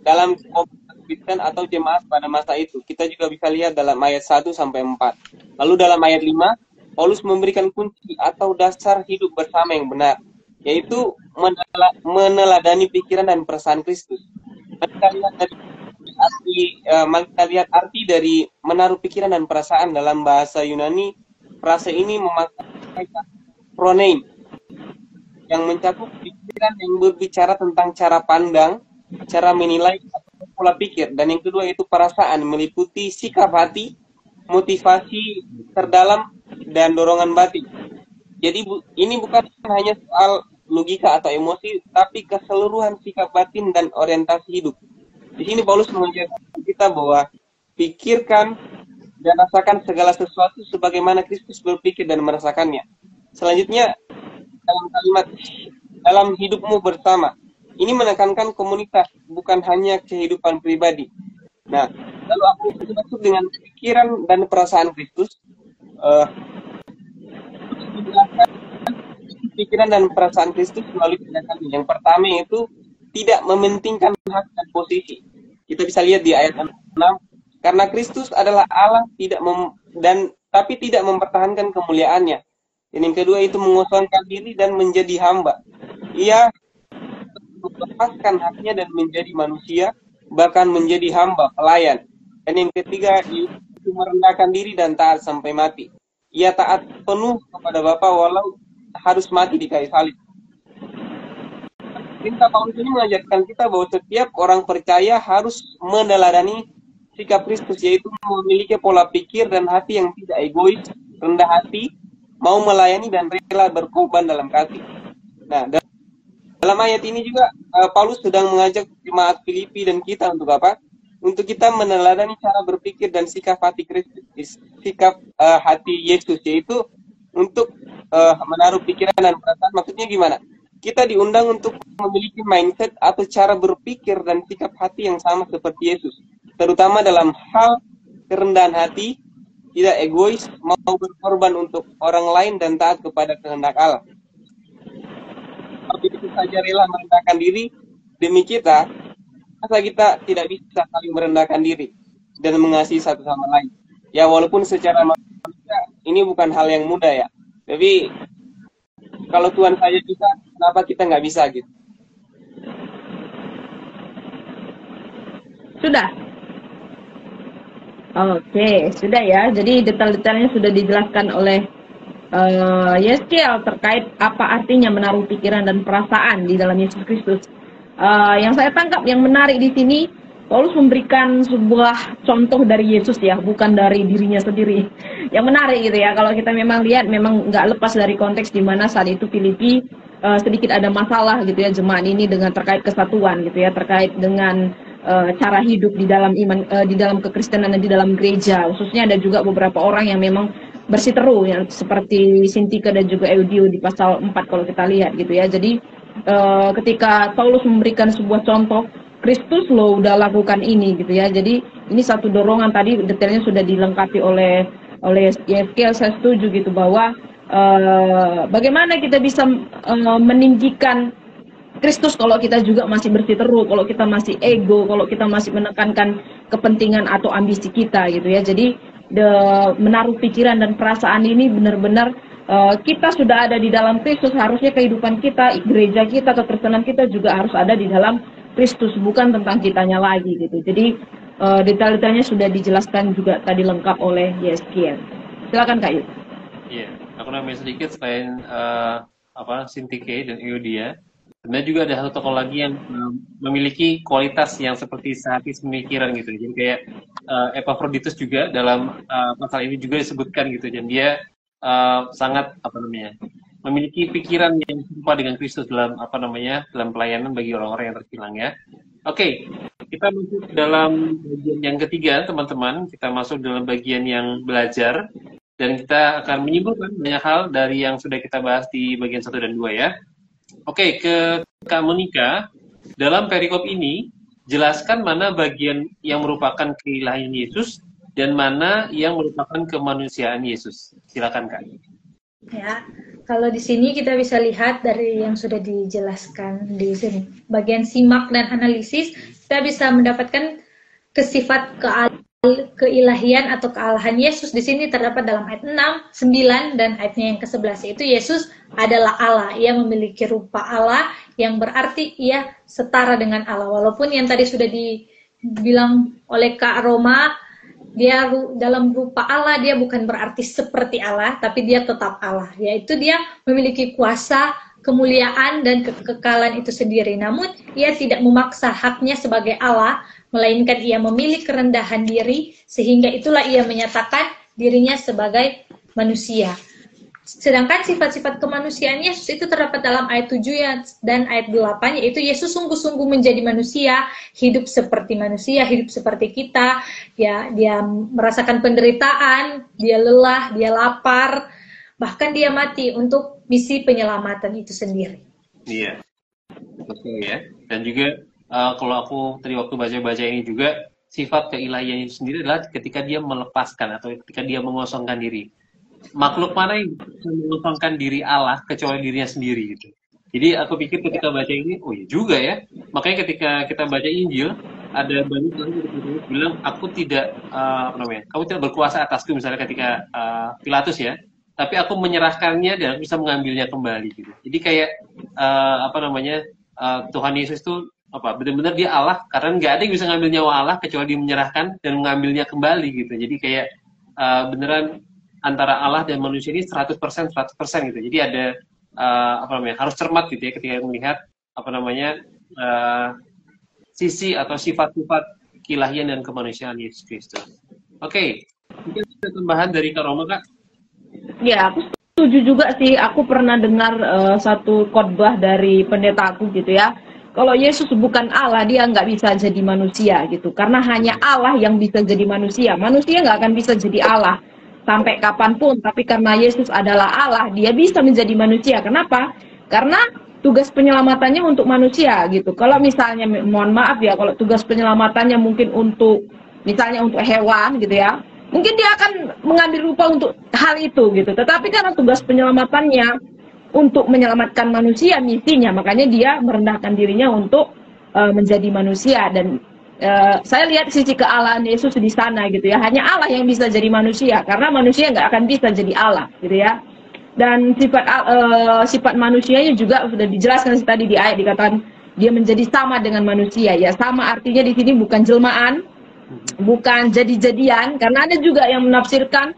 dalam komunitas Kristen atau jemaat pada masa itu. Kita juga bisa lihat dalam ayat 1 sampai 4. Lalu dalam ayat 5, Paulus memberikan kunci atau dasar hidup bersama yang benar, yaitu meneladani pikiran dan perasaan Kristus. Kita lihat arti dari menaruh pikiran dan perasaan dalam bahasa Yunani. Frase ini memakai pronein yang mencakup pikiran yang berbicara tentang cara pandang, cara menilai, pola pikir. Dan yang kedua itu perasaan, meliputi sikap hati, motivasi terdalam, dan dorongan batin. Jadi ini bukan hanya soal logika atau emosi, tapi keseluruhan sikap batin dan orientasi hidup. Di sini Paulus mengajarkan kita bahwa pikirkan dan rasakan segala sesuatu sebagaimana Kristus berpikir dan merasakannya. Selanjutnya, dalam kalimat dalam hidupmu bersama, ini menekankan komunitas, bukan hanya kehidupan pribadi. Nah, lalu aku maksud dengan pikiran dan perasaan Kristus, pikiran dan perasaan Kristus melalui tindakan. Yang pertama itu tidak mementingkan hak dan posisi. Kita bisa lihat di ayat 6, karena Kristus adalah Allah tapi tidak mempertahankan kemuliaannya. Dan yang kedua itu mengosongkan diri dan menjadi hamba. Ia melepaskan haknya dan menjadi manusia, bahkan menjadi hamba, pelayan. Dan yang ketiga itu merendahkan diri dan taat sampai mati. Ia taat penuh kepada Bapa walau harus mati di kayu salib. Perintah Paulus ini mengajarkan kita bahwa setiap orang percaya harus meneladani sikap Kristus, yaitu memiliki pola pikir dan hati yang tidak egois, rendah hati, mau melayani dan rela berkorban dalam kasih. Nah, dalam ayat ini juga Paulus sedang mengajak jemaat Filipi dan kita untuk apa? Untuk kita meneladani cara berpikir dan sikap hati Kristus, sikap hati Yesus, yaitu untuk menaruh pikiran dan perasaan. Maksudnya gimana? Kita diundang untuk memiliki mindset atau cara berpikir dan sikap hati yang sama seperti Yesus, terutama dalam hal kerendahan hati, tidak egois, mau berkorban untuk orang lain dan taat kepada kehendak Allah. Kalau begitu saja rela merendahkan diri demi kita, masa kita tidak bisa saling merendahkan diri dan mengasihi satu sama lain? Ya, walaupun secara manusia ini bukan hal yang mudah ya, tapi kalau Tuhan saja bisa, kenapa kita nggak bisa gitu? Sudah? Oke, sudah ya. Jadi detail-detailnya sudah dijelaskan oleh Yeskiel terkait apa artinya menaruh pikiran dan perasaan di dalam Yesus Kristus. Yang saya tangkap yang menarik di sini, Paulus memberikan sebuah contoh dari Yesus ya, bukan dari dirinya sendiri. Yang menarik gitu ya, kalau kita memang lihat, memang nggak lepas dari konteks di mana saat itu Filipi sedikit ada masalah gitu ya, jemaat ini dengan terkait kesatuan gitu ya, terkait dengan cara hidup di dalam iman, di dalam kekristenan dan di dalam gereja. Khususnya ada juga beberapa orang yang memang bersiteru, yang seperti Sintika dan juga Eudio di pasal 4 kalau kita lihat gitu ya. Jadi ketika Paulus memberikan sebuah contoh, Kristus lo udah lakukan ini gitu ya. Jadi ini satu dorongan, tadi detailnya sudah dilengkapi oleh Yeskiel. Saya setuju gitu bahwa bagaimana kita bisa meninggikan Kristus kalau kita juga masih bersiteru, kalau kita masih ego, kalau kita masih menekankan kepentingan atau ambisi kita gitu ya. Jadi menaruh pikiran dan perasaan ini benar-benar kita sudah ada di dalam Kristus, harusnya kehidupan kita, gereja kita, kekristenan kita juga harus ada di dalam Kristus, bukan tentang kitanya lagi gitu. Jadi detail-detailnya sudah dijelaskan juga tadi lengkap oleh Yeskiel. Silakan Kak Yus. Iya, aku nambahin sedikit selain Sintike dan Eudia. Sebenarnya juga ada satu tokoh lagi yang memiliki kualitas yang seperti sehati pemikiran gitu. Jadi kayak Epaphroditus juga dalam pasal ini juga disebutkan gitu. Dan dia sangat memiliki pikiran yang serupa dengan Kristus dalam dalam pelayanan bagi orang-orang yang terhilang ya. Oke, kita masuk dalam bagian yang ketiga teman-teman. Kita masuk dalam bagian yang belajar. dan kita akan menyimpulkan banyak hal dari yang sudah kita bahas di bagian 1 dan 2 ya. Oke, ke Kak Monica, dalam perikop ini jelaskan mana bagian yang merupakan keilahian Yesus dan mana yang merupakan kemanusiaan Yesus. Silakan Kak. Ya, kalau di sini kita bisa lihat dari yang sudah dijelaskan di sini. Bagian simak dan analisis, kita bisa mendapatkan kesifat keilahian atau kealahan Yesus. Di sini terdapat dalam ayat 6, 9, dan ayatnya yang ke-11, yaitu Yesus adalah Allah. Ia memiliki rupa Allah, yang berarti ia setara dengan Allah. Walaupun yang tadi sudah dibilang oleh Kak Roma, dia dalam rupa Allah, dia bukan berarti seperti Allah, tapi dia tetap Allah, yaitu dia memiliki kuasa, kemuliaan, dan kekekalan itu sendiri. Namun ia tidak memaksa haknya sebagai Allah, melainkan ia memilih kerendahan diri, sehingga itulah ia menyatakan dirinya sebagai manusia. Sedangkan sifat-sifat kemanusiaan Yesus itu terdapat dalam ayat 7 dan ayat 8, yaitu Yesus sungguh-sungguh menjadi manusia, hidup seperti manusia, hidup seperti kita. Ya, dia merasakan penderitaan, dia lelah, dia lapar, bahkan dia mati untuk misi penyelamatan itu sendiri. Iya, betul ya. Dan juga kalau aku tadi waktu baca-baca ini juga, sifat keilahian itu sendiri adalah ketika dia melepaskan atau ketika dia mengosongkan diri. Makhluk mana yang bisa mengosongkan diri Allah kecuali dirinya sendiri gitu. Jadi aku pikir ketika baca ini, oh iya juga ya. Makanya ketika kita baca Injil, ada banyak orang yang bilang, aku tidak kamu tidak berkuasa atasku, misalnya ketika Pilatus ya. Tapi aku menyerahkannya dan aku bisa mengambilnya kembali gitu. Jadi kayak Tuhan Yesus itu benar-benar dia Allah, karena nggak ada yang bisa ngambil nyawa Allah kecuali dia menyerahkan dan mengambilnya kembali gitu. Jadi kayak beneran antara Allah dan manusia ini 100% gitu. Jadi ada harus cermat gitu ya ketika melihat sisi atau sifat-sifat keilahian dan kemanusiaan Yesus Kristus. Oke, mungkin ada tambahan dari Kak Roma, Kak? Ya, aku setuju juga sih. Aku pernah dengar satu khotbah dari pendeta aku gitu ya. Kalau Yesus bukan Allah, dia nggak bisa jadi manusia gitu. Karena hanya Allah yang bisa jadi manusia. Manusia nggak akan bisa jadi Allah sampai kapanpun, tapi karena Yesus adalah Allah, dia bisa menjadi manusia. Kenapa? Karena tugas penyelamatannya untuk manusia gitu. Kalau misalnya, mohon maaf ya, kalau tugas penyelamatannya mungkin untuk, misalnya untuk hewan gitu ya, mungkin dia akan mengambil rupa untuk hal itu gitu. Tetapi karena tugas penyelamatannya untuk menyelamatkan manusia, misinya, makanya dia merendahkan dirinya untuk menjadi manusia. Dan saya lihat sisi kealahan Yesus di sana gitu ya. Hanya Allah yang bisa jadi manusia, karena manusia nggak akan bisa jadi Allah gitu ya. Dan sifat manusianya juga sudah dijelaskan tadi di ayat, dikatakan dia menjadi sama dengan manusia. Ya, sama artinya di sini bukan jelmaan, bukan jadi-jadian, karena ada juga yang menafsirkan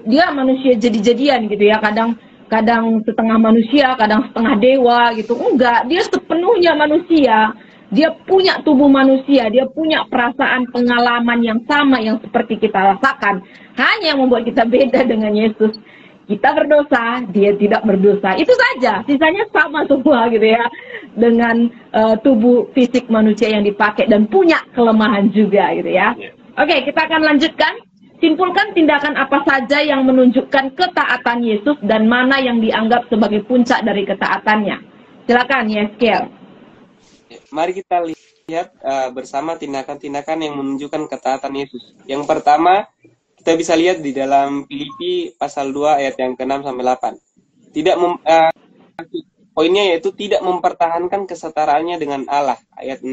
dia manusia jadi-jadian gitu ya. Kadang setengah manusia, kadang setengah dewa gitu. Enggak, dia sepenuhnya manusia. Dia punya tubuh manusia, dia punya perasaan, pengalaman yang sama yang seperti kita rasakan. Hanya yang membuat kita beda dengan Yesus. Kita berdosa, dia tidak berdosa. Itu saja, sisanya sama semua gitu ya. Dengan tubuh fisik manusia yang dipakai dan punya kelemahan juga gitu ya. Oke, kita akan lanjutkan. Simpulkan tindakan apa saja yang menunjukkan ketaatan Yesus dan mana yang dianggap sebagai puncak dari ketaatannya. Silakan, Yeskel. Mari kita lihat bersama tindakan-tindakan yang menunjukkan ketaatan Yesus. Yang pertama, kita bisa lihat di dalam Filipi pasal 2 ayat yang ke-6 sampai 8. Poinnya yaitu tidak mempertahankan kesetaraannya dengan Allah. Ayat 6,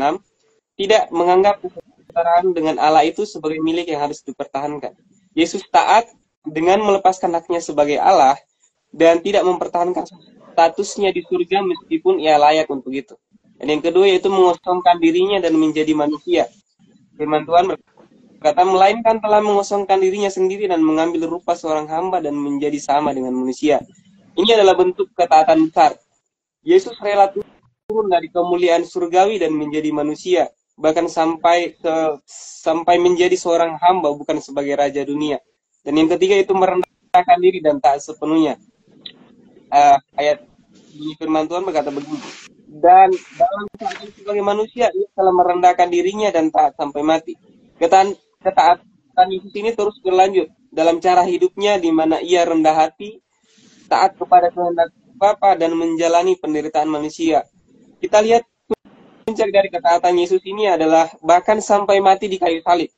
tidak menganggap kesetaraan dengan Allah itu sebagai milik yang harus dipertahankan. Yesus taat dengan melepaskan haknya sebagai Allah dan tidak mempertahankan statusnya di surga meskipun ia layak untuk itu. Dan yang kedua yaitu mengosongkan dirinya dan menjadi manusia. Firman Tuhan berkata, melainkan telah mengosongkan dirinya sendiri dan mengambil rupa seorang hamba dan menjadi sama dengan manusia. Ini adalah bentuk ketaatan besar. Yesus rela turun dari kemuliaan surgawi dan menjadi manusia, bahkan sampai menjadi seorang hamba, bukan sebagai raja dunia. Dan yang ketiga itu merendahkan diri dan taat sepenuhnya. Ayat firman Tuhan berkata begini, dan dalam keadaan sebagai manusia ia telah merendahkan dirinya dan taat sampai mati. Ketaatan Yesus ini terus berlanjut. dalam cara hidupnya di mana ia rendah hati, taat kepada kehendak Bapa dan menjalani penderitaan manusia. Kita lihat puncak dari ketaatan Yesus ini adalah bahkan sampai mati di kayu salib.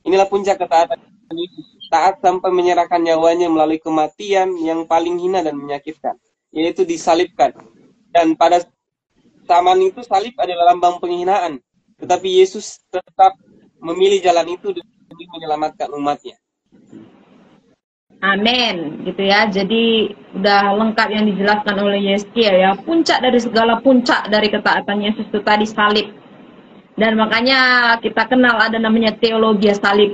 Inilah puncak ketaatan Yesus, taat sampai menyerahkan nyawanya melalui kematian yang paling hina dan menyakitkan, yaitu disalibkan. Dan pada zaman itu salib adalah lambang penghinaan, tetapi Yesus tetap memilih jalan itu demi menyelamatkan umatnya. Amin, gitu ya. Jadi udah lengkap yang dijelaskan oleh Yeskiel ya. Puncak dari segala puncak dari ketaatan Yesus itu tadi salib. Dan makanya kita kenal ada namanya teologi salib.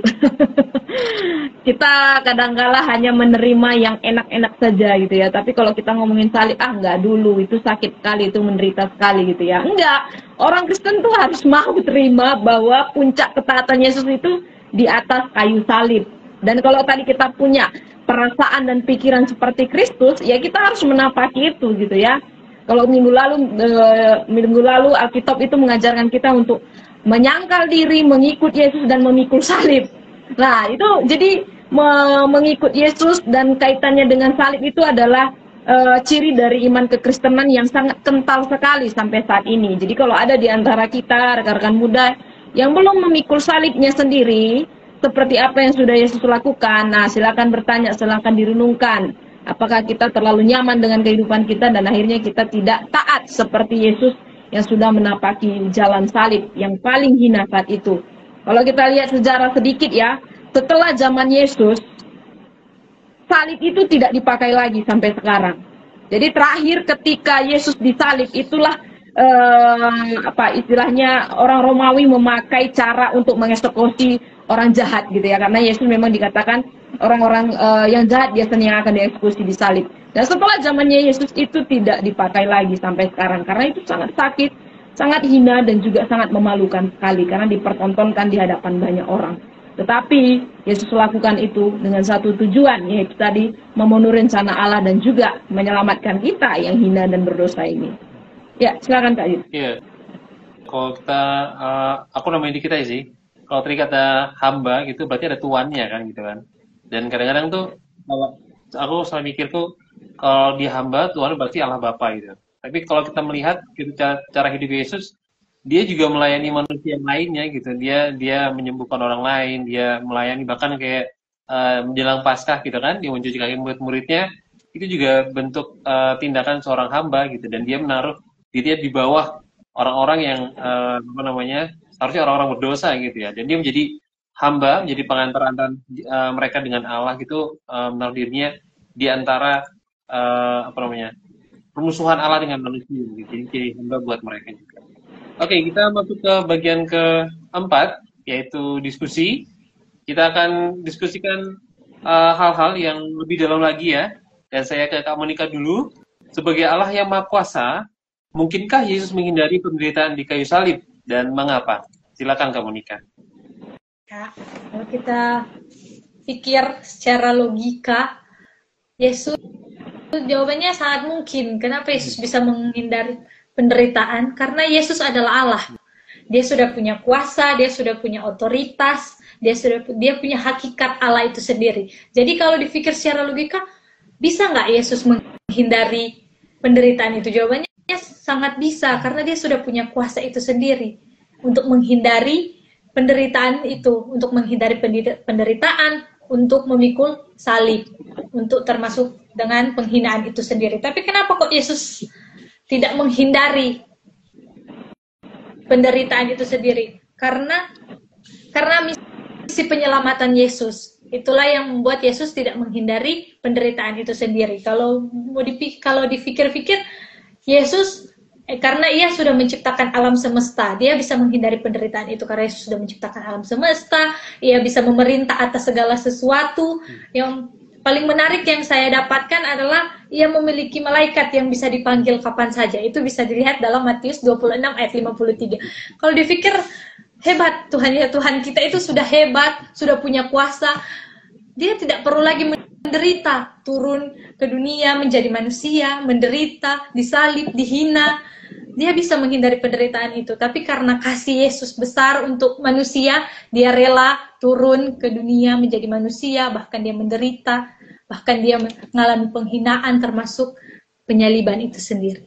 Kita kadang-kala hanya menerima yang enak-enak saja gitu ya. Tapi kalau kita ngomongin salib, enggak dulu, itu sakit sekali, itu menderita sekali gitu ya. Enggak, orang Kristen tuh harus mau terima bahwa puncak ketaatan Yesus itu di atas kayu salib. Dan kalau tadi kita punya perasaan dan pikiran seperti Kristus, ya kita harus menapaki itu gitu ya. Kalau minggu lalu Alkitab itu mengajarkan kita untuk menyangkal diri, mengikut Yesus dan memikul salib. Nah, itu jadi mengikut Yesus dan kaitannya dengan salib itu adalah ciri dari iman kekristenan yang sangat kental sekali sampai saat ini. Jadi kalau ada di antara kita rekan-rekan muda yang belum memikul salibnya sendiri, seperti apa yang sudah Yesus lakukan, nah silakan bertanya, silakan direnungkan. Apakah kita terlalu nyaman dengan kehidupan kita dan akhirnya kita tidak taat seperti Yesus yang sudah menapaki jalan salib yang paling hina saat itu. Kalau kita lihat sejarah sedikit ya, setelah zaman Yesus, salib itu tidak dipakai lagi sampai sekarang. Jadi terakhir ketika Yesus disalib itulah istilahnya orang Romawi memakai cara untuk mengeksekusi orang jahat gitu ya, karena Yesus memang dikatakan orang-orang yang jahat biasanya yang akan dieksekusi disalib. Dan setelah zamannya Yesus itu tidak dipakai lagi sampai sekarang karena itu sangat sakit, sangat hina dan juga sangat memalukan sekali karena dipertontonkan di hadapan banyak orang. Tetapi Yesus lakukan itu dengan satu tujuan, yaitu tadi memenuhi rencana Allah dan juga menyelamatkan kita yang hina dan berdosa ini. Ya, silakan Kak Yud. Iya. Kalau kita, aku namanya dikit aja sih. Kalau tadi kata hamba gitu, berarti ada tuannya kan gitu kan. Dan kadang-kadang tuh, kalau aku selalu mikir tuh, kalau dia hamba, Tuhan berarti Allah Bapa gitu. Tapi kalau kita melihat gitu, cara hidup Yesus, dia juga melayani manusia yang lainnya gitu. Dia menyembuhkan orang lain, dia melayani bahkan kayak menjelang Paskah gitu kan, dia mencuci kaki murid-muridnya, itu juga bentuk tindakan seorang hamba gitu. Dan dia menaruh dirinya di bawah orang-orang yang seharusnya orang-orang berdosa gitu ya. Dan dia menjadi hamba, menjadi pengantar antara mereka dengan Allah gitu, menaruh dirinya di antara permusuhan Allah dengan manusia gitu. Jadi hamba buat mereka juga. Oke, kita masuk ke bagian keempat, yaitu diskusi. Kita akan diskusikan hal-hal yang lebih dalam lagi ya. Dan saya ke Kak Monica dulu. Sebagai Allah yang Maha Kuasa, mungkinkah Yesus menghindari penderitaan di kayu salib dan mengapa? Silakan Kak Monica. Ya, kalau kita pikir secara logika, Yesus jawabannya sangat mungkin. Kenapa Yesus bisa menghindari penderitaan? Karena Yesus adalah Allah. Dia sudah punya kuasa, dia sudah punya otoritas, dia punya hakikat Allah itu sendiri. Jadi kalau dipikir secara logika, bisa nggak Yesus menghindari penderitaan itu? Jawabannya sangat bisa, karena dia sudah punya kuasa itu sendiri untuk menghindari penderitaan itu, untuk menghindari penderitaan, untuk memikul salib, untuk termasuk dengan penghinaan itu sendiri. Tapi kenapa kok Yesus tidak menghindari penderitaan itu sendiri? Karena misi penyelamatan Yesus. Itulah yang membuat Yesus tidak menghindari penderitaan itu sendiri. Kalau dipikir-pikir, Yesus karena ia sudah menciptakan alam semesta, dia bisa menghindari penderitaan itu karena Yesus sudah menciptakan alam semesta, ia bisa memerintah atas segala sesuatu. Yang paling menarik yang saya dapatkan adalah ia memiliki malaikat yang bisa dipanggil kapan saja. Itu bisa dilihat dalam Matius 26 ayat 53. Kalau dipikir, hebat Tuhan ya, Tuhan kita itu sudah hebat, sudah punya kuasa. Dia tidak perlu lagi menderita, turun ke dunia menjadi manusia, menderita, disalib, dihina. Dia bisa menghindari penderitaan itu, tapi karena kasih Yesus besar untuk manusia, dia rela turun ke dunia menjadi manusia, bahkan dia menderita, bahkan dia mengalami penghinaan termasuk penyaliban itu sendiri.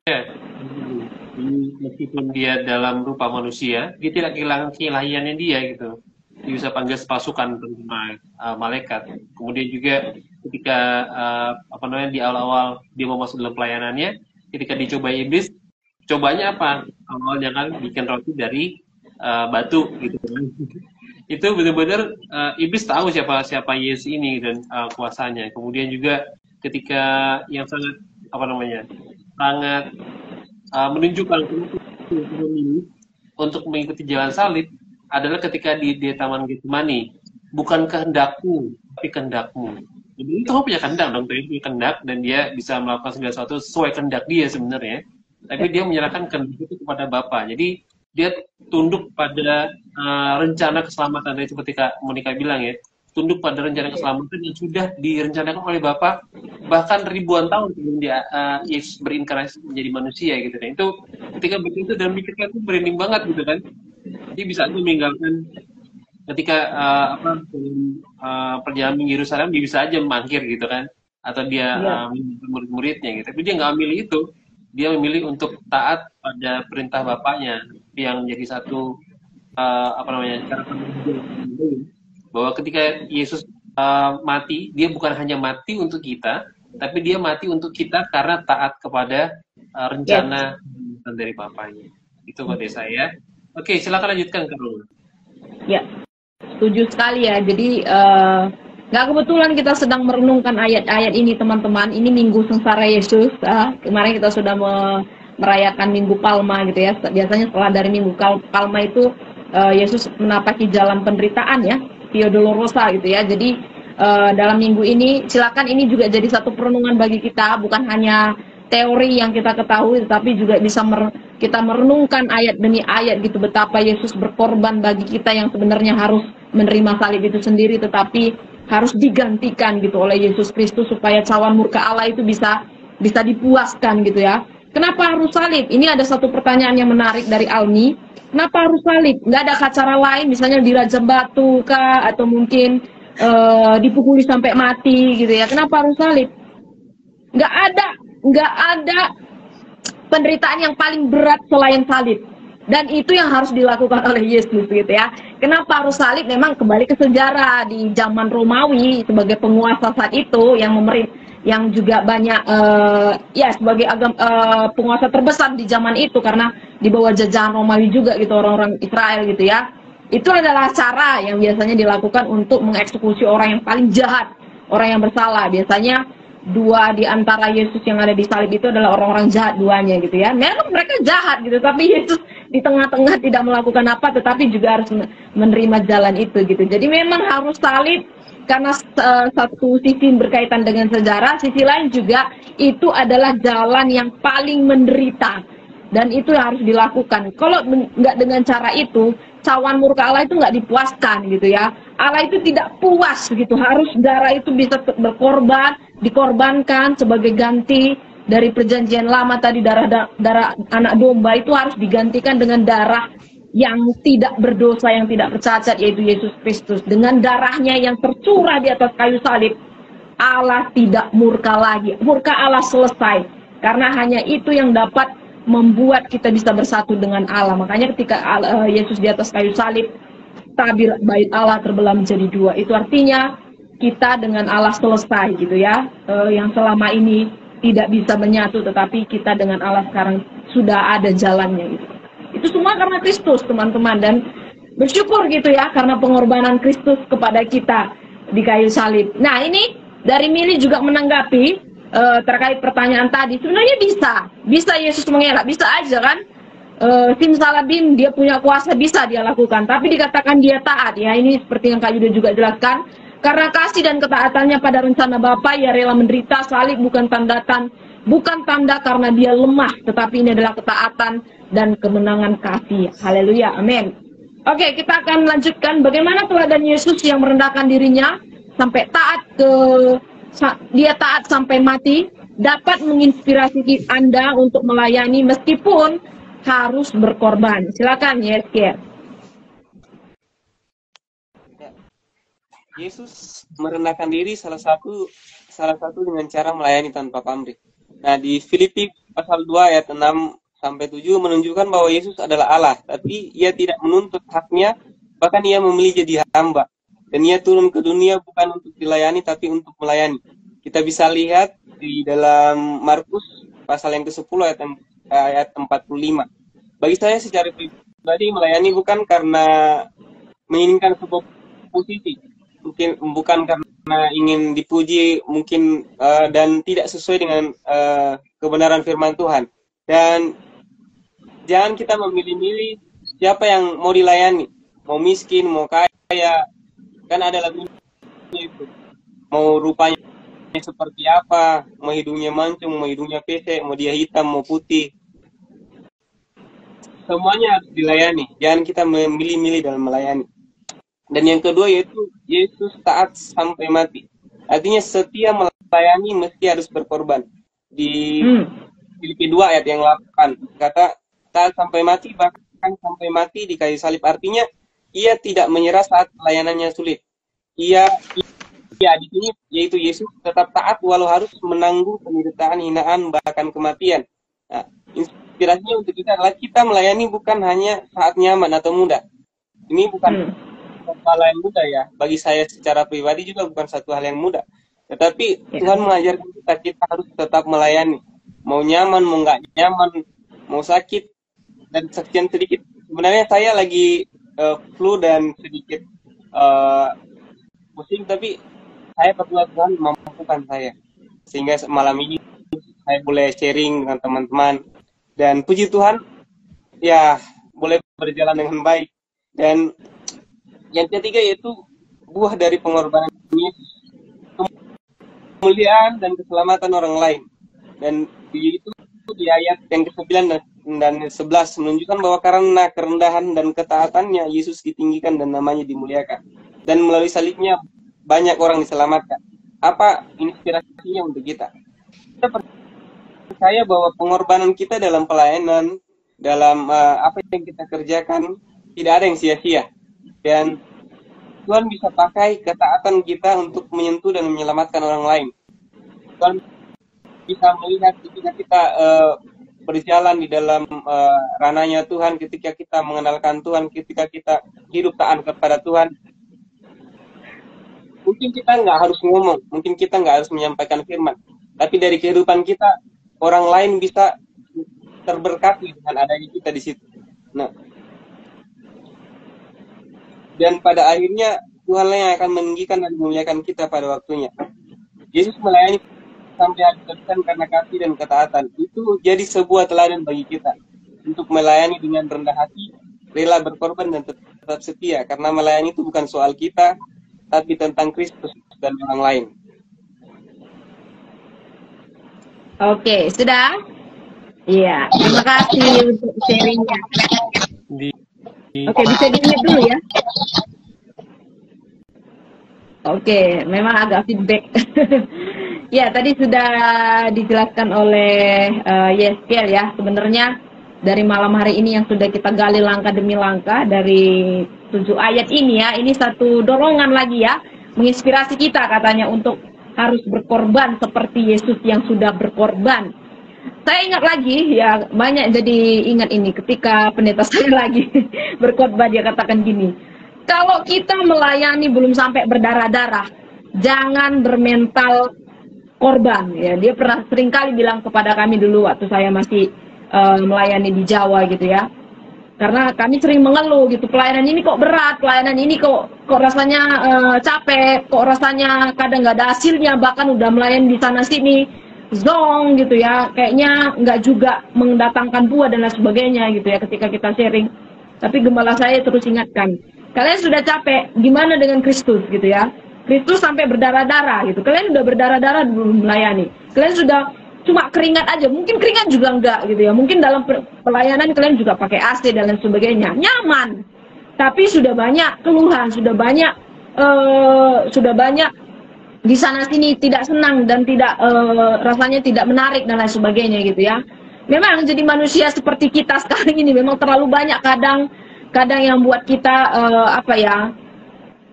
Ya, meskipun dia dalam rupa manusia, dia tidak kehilangan keilahiannya dia gitu. Dia bisa panggil pasukan malaikat. Kemudian juga ketika di awal-awal dia mau masuk dalam pelayanannya, ketika dicoba iblis, cobanya apa? Awalnya kan bikin roti dari batu gitu kan. Itu benar-benar iblis tahu siapa Yesus ini dan kuasanya. Kemudian juga ketika yang sangat sangat menunjukkan untuk mengikuti jalan salib adalah ketika di Taman Getsemani. Bukan kehendakku, tapi kehendakmu. Jadi itu punya kehendak dong, dia punya kehendak dan dia bisa melakukan segala sesuatu sesuai kehendak dia sebenarnya. Tapi dia menyerahkan kehendak itu kepada Bapa. Jadi dia tunduk pada rencana keselamatan. Tadi seperti Kak Monica bilang ya, tunduk pada rencana keselamatan yang sudah direncanakan oleh Bapa bahkan ribuan tahun sebelum dia Yesus berinkarnasi menjadi manusia gitu kan. Itu ketika begitu dan mikirnya itu merinding banget gitu kan. Dia bisa aja meninggalkan ketika perjalanan ke Yerusalem, dia bisa aja mangkir gitu kan, atau dia murid-muridnya gitu. Tapi dia nggak memilih itu. Dia memilih untuk taat pada perintah Bapaknya yang menjadi satu cara pandang bahwa ketika Yesus mati, dia bukan hanya mati untuk kita, tapi dia mati untuk kita karena taat kepada rencana dari Bapaknya. Itu kode saya. Oke, silakan lanjutkan Kak Roma. Ya, setuju sekali ya. Jadi nggak kebetulan kita sedang merenungkan ayat-ayat ini teman-teman. Ini Minggu Sengsara Yesus. Kemarin kita sudah merayakan Minggu Palma gitu ya. Biasanya setelah dari Minggu Palma itu Yesus menapaki jalan penderitaan ya, Via Dolorosa gitu ya. Jadi dalam minggu ini silakan ini juga jadi satu perenungan bagi kita, bukan hanya teori yang kita ketahui, tetapi juga bisa kita merenungkan ayat demi ayat gitu, betapa Yesus berkorban bagi kita yang sebenarnya harus menerima salib itu sendiri, tetapi harus digantikan gitu oleh Yesus Kristus supaya cawan murka Allah itu bisa dipuaskan gitu ya. Kenapa harus salib? Ini ada satu pertanyaan yang menarik dari Almi. Kenapa harus salib? Nggak ada cara lain, misalnya dirajam batu kah, atau mungkin dipukuli sampai mati gitu ya. Kenapa harus salib? Nggak ada penderitaan yang paling berat selain salib. Dan itu yang harus dilakukan oleh Yesus gitu ya. Kenapa harus salib? Memang kembali ke sejarah di zaman Romawi sebagai penguasa saat itu yang juga banyak sebagai penguasa terbesar di zaman itu karena di bawah jajahan Romawi juga gitu, orang-orang Israel gitu ya. Itu adalah cara yang biasanya dilakukan untuk mengeksekusi orang yang paling jahat, orang yang bersalah. Biasanya dua di antara Yesus yang ada di salib itu adalah orang-orang jahat duanya gitu ya. Memang mereka jahat gitu, tapi Yesus di tengah-tengah tidak melakukan apa, tetapi juga harus menerima jalan itu gitu. Jadi memang harus salib karena satu sisi berkaitan dengan sejarah, sisi lain juga itu adalah jalan yang paling menderita dan itu harus dilakukan. Kalau nggak dengan cara itu, cawan murka Allah itu nggak dipuaskan gitu ya. Allah itu tidak puas gitu, harus darah itu bisa dikorbankan sebagai ganti dari perjanjian lama tadi, darah anak domba itu harus digantikan dengan darah yang tidak berdosa, yang tidak bercacat, yaitu Yesus Kristus. Dengan darahnya yang tercurah di atas kayu salib, Allah tidak murka lagi. Murka Allah selesai. Karena hanya itu yang dapat membuat kita bisa bersatu dengan Allah. Makanya ketika Yesus di atas kayu salib, tabir bait Allah terbelah menjadi dua. Itu artinya kita dengan Allah selesai gitu ya. Yang selama ini tidak bisa menyatu, tetapi kita dengan Allah sekarang sudah ada jalannya gitu. Itu semua karena Kristus teman-teman, dan bersyukur gitu ya karena pengorbanan Kristus kepada kita di kayu salib. Nah ini dari Mili juga menanggapi terkait pertanyaan tadi. Sebenarnya bisa Yesus mengelak, bisa aja kan. Simsalabim dia punya kuasa, bisa dia lakukan, tapi dikatakan dia taat ya. Ini seperti yang Kak Yuda juga jelaskan, karena kasih dan ketaatannya pada rencana Bapa, ia rela menderita salib bukan tanda karena dia lemah, tetapi ini adalah ketaatan dan kemenangan kasih. Haleluya, amin. Oke, kita akan lanjutkan bagaimana teladan Yesus yang merendahkan dirinya sampai dia taat sampai mati, dapat menginspirasi Anda untuk melayani meskipun harus berkorban. Silakan, Yeskiel. Yesus merendahkan diri salah satu dengan cara melayani tanpa pamrih. Nah, di Filipi pasal 2 ayat 6 sampai 7 menunjukkan bahwa Yesus adalah Allah, tapi ia tidak menuntut haknya, bahkan ia memilih jadi hamba. Dan ia turun ke dunia bukan untuk dilayani, tapi untuk melayani. Kita bisa lihat di dalam Markus pasal yang ke-10 ayat 45. Bagi saya secara pribadi melayani bukan karena menginginkan sebuah posisi, mungkin bukan karena ingin dipuji, mungkin dan tidak sesuai dengan kebenaran firman Tuhan. Dan jangan kita memilih-milih siapa yang mau dilayani, mau miskin, mau kaya, kan ada lagunya itu, mau rupanya seperti apa, mau hidungnya mancung, mau hidungnya pesek, mau dia hitam, mau putih, semuanya harus dilayani. Jangan kita memilih-milih dalam melayani. Dan yang kedua yaitu Yesus taat sampai mati. Artinya setiap melayani mesti harus berkorban. Di Filipi 2 ayat yang 8 kata taat sampai mati, bahkan sampai mati di kayu salib. Artinya ia tidak menyerah saat pelayanannya sulit. Ia di sini yaitu Yesus tetap taat walau harus menanggung penderitaan, hinaan, bahkan kematian. Nah, inspirasinya untuk kita adalah kita melayani bukan hanya saat nyaman atau mudah. Ini bukan hal yang mudah ya. Bagi saya secara pribadi juga bukan satu hal yang mudah. Tetapi Tuhan mengajarkan kita harus tetap melayani. Mau nyaman, mau nggak nyaman, mau sakit, dan sekian sedikit. Sebenarnya saya lagi flu dan sedikit pusing, tapi saya berdoa Tuhan mampukan saya. Sehingga malam ini saya boleh sharing dengan teman-teman. Dan puji Tuhan, ya boleh berjalan dengan baik. Dan yang ketiga yaitu buah dari pengorbanan Yesus, kemuliaan dan keselamatan orang lain. Dan itu di ayat yang ke-9 dan 11 menunjukkan bahwa karena kerendahan dan ketaatannya Yesus ditinggikan dan namanya dimuliakan. Dan melalui salibnya banyak orang diselamatkan. Apa inspirasinya untuk kita? Kita percaya bahwa pengorbanan kita dalam pelayanan, dalam apa yang kita kerjakan, tidak ada yang sia-sia. Dan Tuhan bisa pakai ketaatan kita untuk menyentuh dan menyelamatkan orang lain. Tuhan bisa melihat ketika kita berjalan di dalam ranahnya Tuhan, ketika kita mengenalkan Tuhan, ketika kita hidup taat kepada Tuhan. Mungkin kita nggak harus ngomong, mungkin kita nggak harus menyampaikan firman, tapi dari kehidupan kita, orang lain bisa terberkati dengan adanya kita di situ. Nah, dan pada akhirnya Tuhanlah yang akan meninggikan dan memuliakan kita pada waktunya. Yesus melayani sampai habis-habisan karena kasih dan ketaatan. Itu jadi sebuah teladan bagi kita untuk melayani dengan rendah hati, rela berkorban dan tetap setia. Karena melayani itu bukan soal kita, tapi tentang Kristus dan orang lain. Oke, sudah? Iya, terima kasih untuk sharingnya. Oke, bisa di-mute dulu ya. Oke, memang agak feedback. Ya, tadi sudah dijelaskan oleh Yeskiel ya. Sebenarnya dari malam hari ini yang sudah kita gali langkah demi langkah dari 7 ayat ini ya, ini satu dorongan lagi ya, menginspirasi kita katanya untuk harus berkorban seperti Yesus yang sudah berkorban. Saya ingat lagi ya, banyak jadi ingat ini ketika pendeta saya lagi berkhotbah, dia katakan gini, kalau kita melayani belum sampai berdarah-darah, jangan bermental korban ya. Dia pernah seringkali bilang kepada kami dulu waktu saya masih melayani di Jawa gitu ya. Karena kami sering mengeluh gitu, pelayanan ini kok berat, pelayanan ini kok rasanya capek, kok rasanya kadang nggak ada hasilnya, bahkan udah melayani di sana sini, zong gitu ya, kayaknya nggak juga mendatangkan buah dan lain sebagainya gitu ya ketika kita sharing. Tapi gembala saya terus ingatkan, kalian sudah capek, gimana dengan Kristus gitu ya? Kristus sampai berdarah-darah gitu, kalian udah berdarah-darah belum melayani, kalian sudah cuma keringat aja, mungkin keringat juga enggak gitu ya, mungkin dalam pelayanan kalian juga pakai AC dan lain sebagainya, nyaman, tapi sudah banyak keluhan, sudah banyak di sana sini tidak senang dan tidak rasanya tidak menarik dan lain sebagainya gitu ya. Memang jadi manusia seperti kita sekarang ini memang terlalu banyak kadang yang buat kita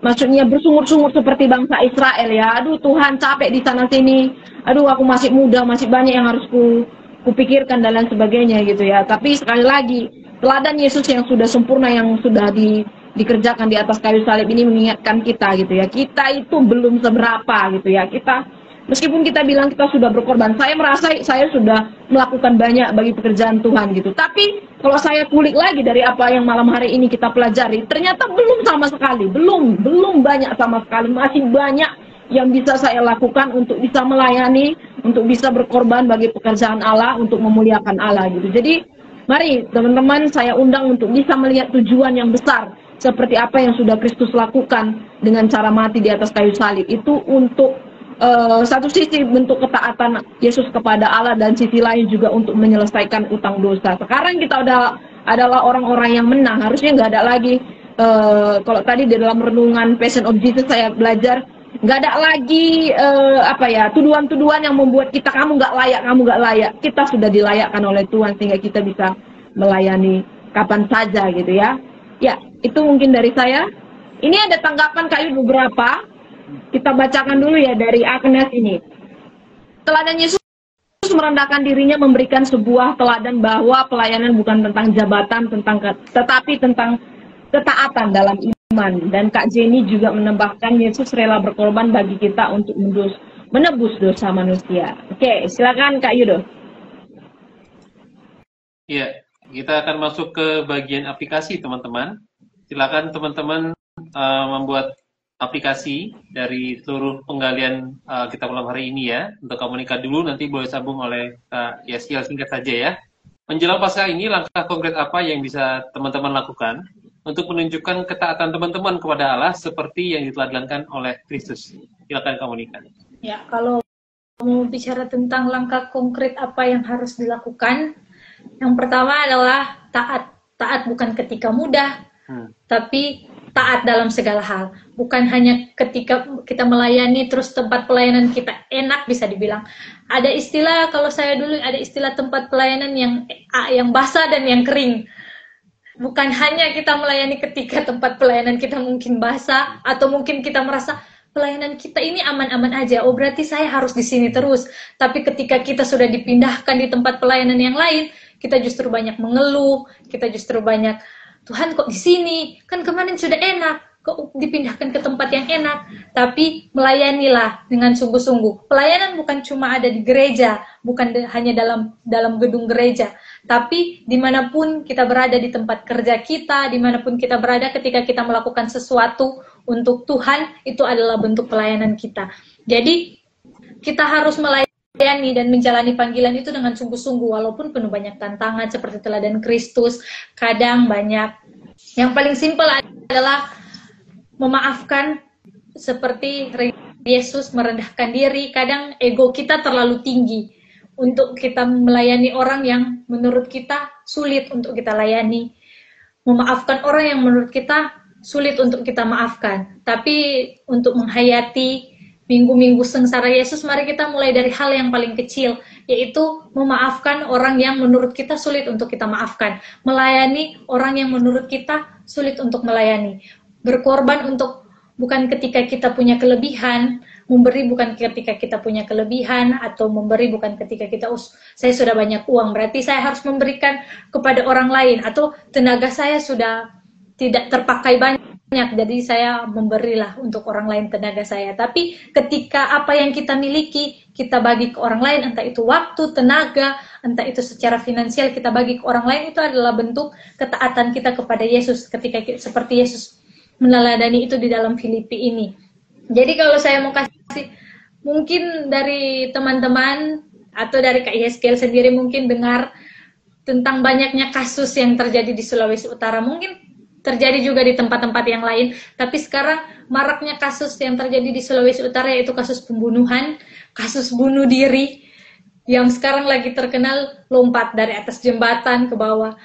maksudnya bersungut-sungut seperti bangsa Israel ya. Aduh Tuhan, capek di sana sini. Aduh aku masih muda, masih banyak yang harus kupikirkan dan lain sebagainya gitu ya. Tapi sekali lagi, teladan Yesus yang sudah sempurna, yang sudah dikerjakan di atas kayu salib ini mengingatkan kita gitu ya. Kita itu belum seberapa gitu ya. Meskipun kita bilang kita sudah berkorban, saya merasa saya sudah melakukan banyak bagi pekerjaan Tuhan gitu. Tapi kalau saya kulik lagi dari apa yang malam hari ini kita pelajari, ternyata belum sama sekali, belum banyak sama sekali, masih banyak yang bisa saya lakukan untuk bisa melayani, untuk bisa berkorban bagi pekerjaan Allah, untuk memuliakan Allah gitu. Jadi mari teman-teman, saya undang untuk bisa melihat tujuan yang besar seperti apa yang sudah Kristus lakukan dengan cara mati di atas kayu salib. Itu untuk satu sisi bentuk ketaatan Yesus kepada Allah, dan sisi lain juga untuk menyelesaikan utang dosa. Sekarang kita adalah orang-orang yang menang. Harusnya nggak ada lagi, kalau tadi di dalam renungan Passion of Jesus saya belajar, nggak ada lagi tuduhan-tuduhan yang membuat kita kamu nggak layak. Kita sudah dilayakkan oleh Tuhan sehingga kita bisa melayani kapan saja gitu ya. Ya, itu mungkin dari saya. Ini ada tanggapan Kak Yu beberapa. Kita bacakan dulu ya dari Agnes ini. Teladan Yesus merendahkan dirinya, memberikan sebuah teladan bahwa pelayanan bukan tentang jabatan, tetapi tentang ketaatan dalam iman. Dan Kak Jenny juga menambahkan Yesus rela berkorban bagi kita untuk menebus dosa manusia. Oke, silakan Kak Yudo. Iya, kita akan masuk ke bagian aplikasi teman-teman. Silakan teman-teman membuat aplikasi dari seluruh penggalian kita malam hari ini ya. Untuk komunikat dulu, nanti boleh sambung oleh Kak Yesiel singkat saja ya. Menjelang Paskah ini, langkah konkret apa yang bisa teman-teman lakukan untuk menunjukkan ketaatan teman-teman kepada Allah seperti yang diteladankan oleh Kristus? Silakan komunikat. Ya, kalau mau bicara tentang langkah konkret apa yang harus dilakukan, yang pertama adalah taat. Taat bukan ketika mudah, tapi taat dalam segala hal. Bukan hanya ketika kita melayani terus tempat pelayanan kita enak, bisa dibilang. Ada istilah, kalau saya dulu ada istilah tempat pelayanan yang basah dan yang kering. Bukan hanya kita melayani ketika tempat pelayanan kita mungkin basah, atau mungkin kita merasa pelayanan kita ini aman-aman aja, oh berarti saya harus di sini terus. Tapi ketika kita sudah dipindahkan di tempat pelayanan yang lain, kita justru banyak mengeluh, kita justru banyak, Tuhan kok di sini? Kan kemarin sudah enak, kok dipindahkan ke tempat yang enak. Tapi melayanilah dengan sungguh-sungguh. Pelayanan bukan cuma ada di gereja, bukan hanya dalam gedung gereja, tapi dimanapun kita berada, di tempat kerja kita, dimanapun kita berada, ketika kita melakukan sesuatu untuk Tuhan, itu adalah bentuk pelayanan kita. Jadi kita harus melayani dan menjalani panggilan itu dengan sungguh-sungguh, walaupun penuh banyak tantangan seperti teladan Kristus. Kadang banyak, yang paling simpel adalah memaafkan, seperti Yesus merendahkan diri. Kadang ego kita terlalu tinggi untuk kita melayani orang yang menurut kita sulit untuk kita layani, memaafkan orang yang menurut kita sulit untuk kita maafkan. Tapi untuk menghayati minggu-minggu sengsara Yesus, mari kita mulai dari hal yang paling kecil, yaitu memaafkan orang yang menurut kita sulit untuk kita maafkan, melayani orang yang menurut kita sulit untuk melayani, berkorban untuk bukan ketika kita punya kelebihan, memberi bukan ketika kita punya kelebihan, atau memberi bukan ketika kita saya sudah banyak uang, berarti saya harus memberikan kepada orang lain, atau tenaga saya sudah tidak terpakai banyak, jadi saya memberilah untuk orang lain tenaga saya. Tapi ketika apa yang kita miliki kita bagi ke orang lain, entah itu waktu, tenaga, entah itu secara finansial kita bagi ke orang lain, itu adalah bentuk ketaatan kita kepada Yesus, ketika seperti Yesus meneladani itu di dalam Filipi ini. Jadi kalau saya mau kasih, mungkin dari teman-teman atau dari Kak Yeskel sendiri mungkin dengar tentang banyaknya kasus yang terjadi di Sulawesi Utara, mungkin terjadi juga di tempat-tempat yang lain, tapi sekarang maraknya kasus yang terjadi di Sulawesi Utara, yaitu kasus pembunuhan, kasus bunuh diri, yang sekarang lagi terkenal lompat dari atas jembatan ke bawah.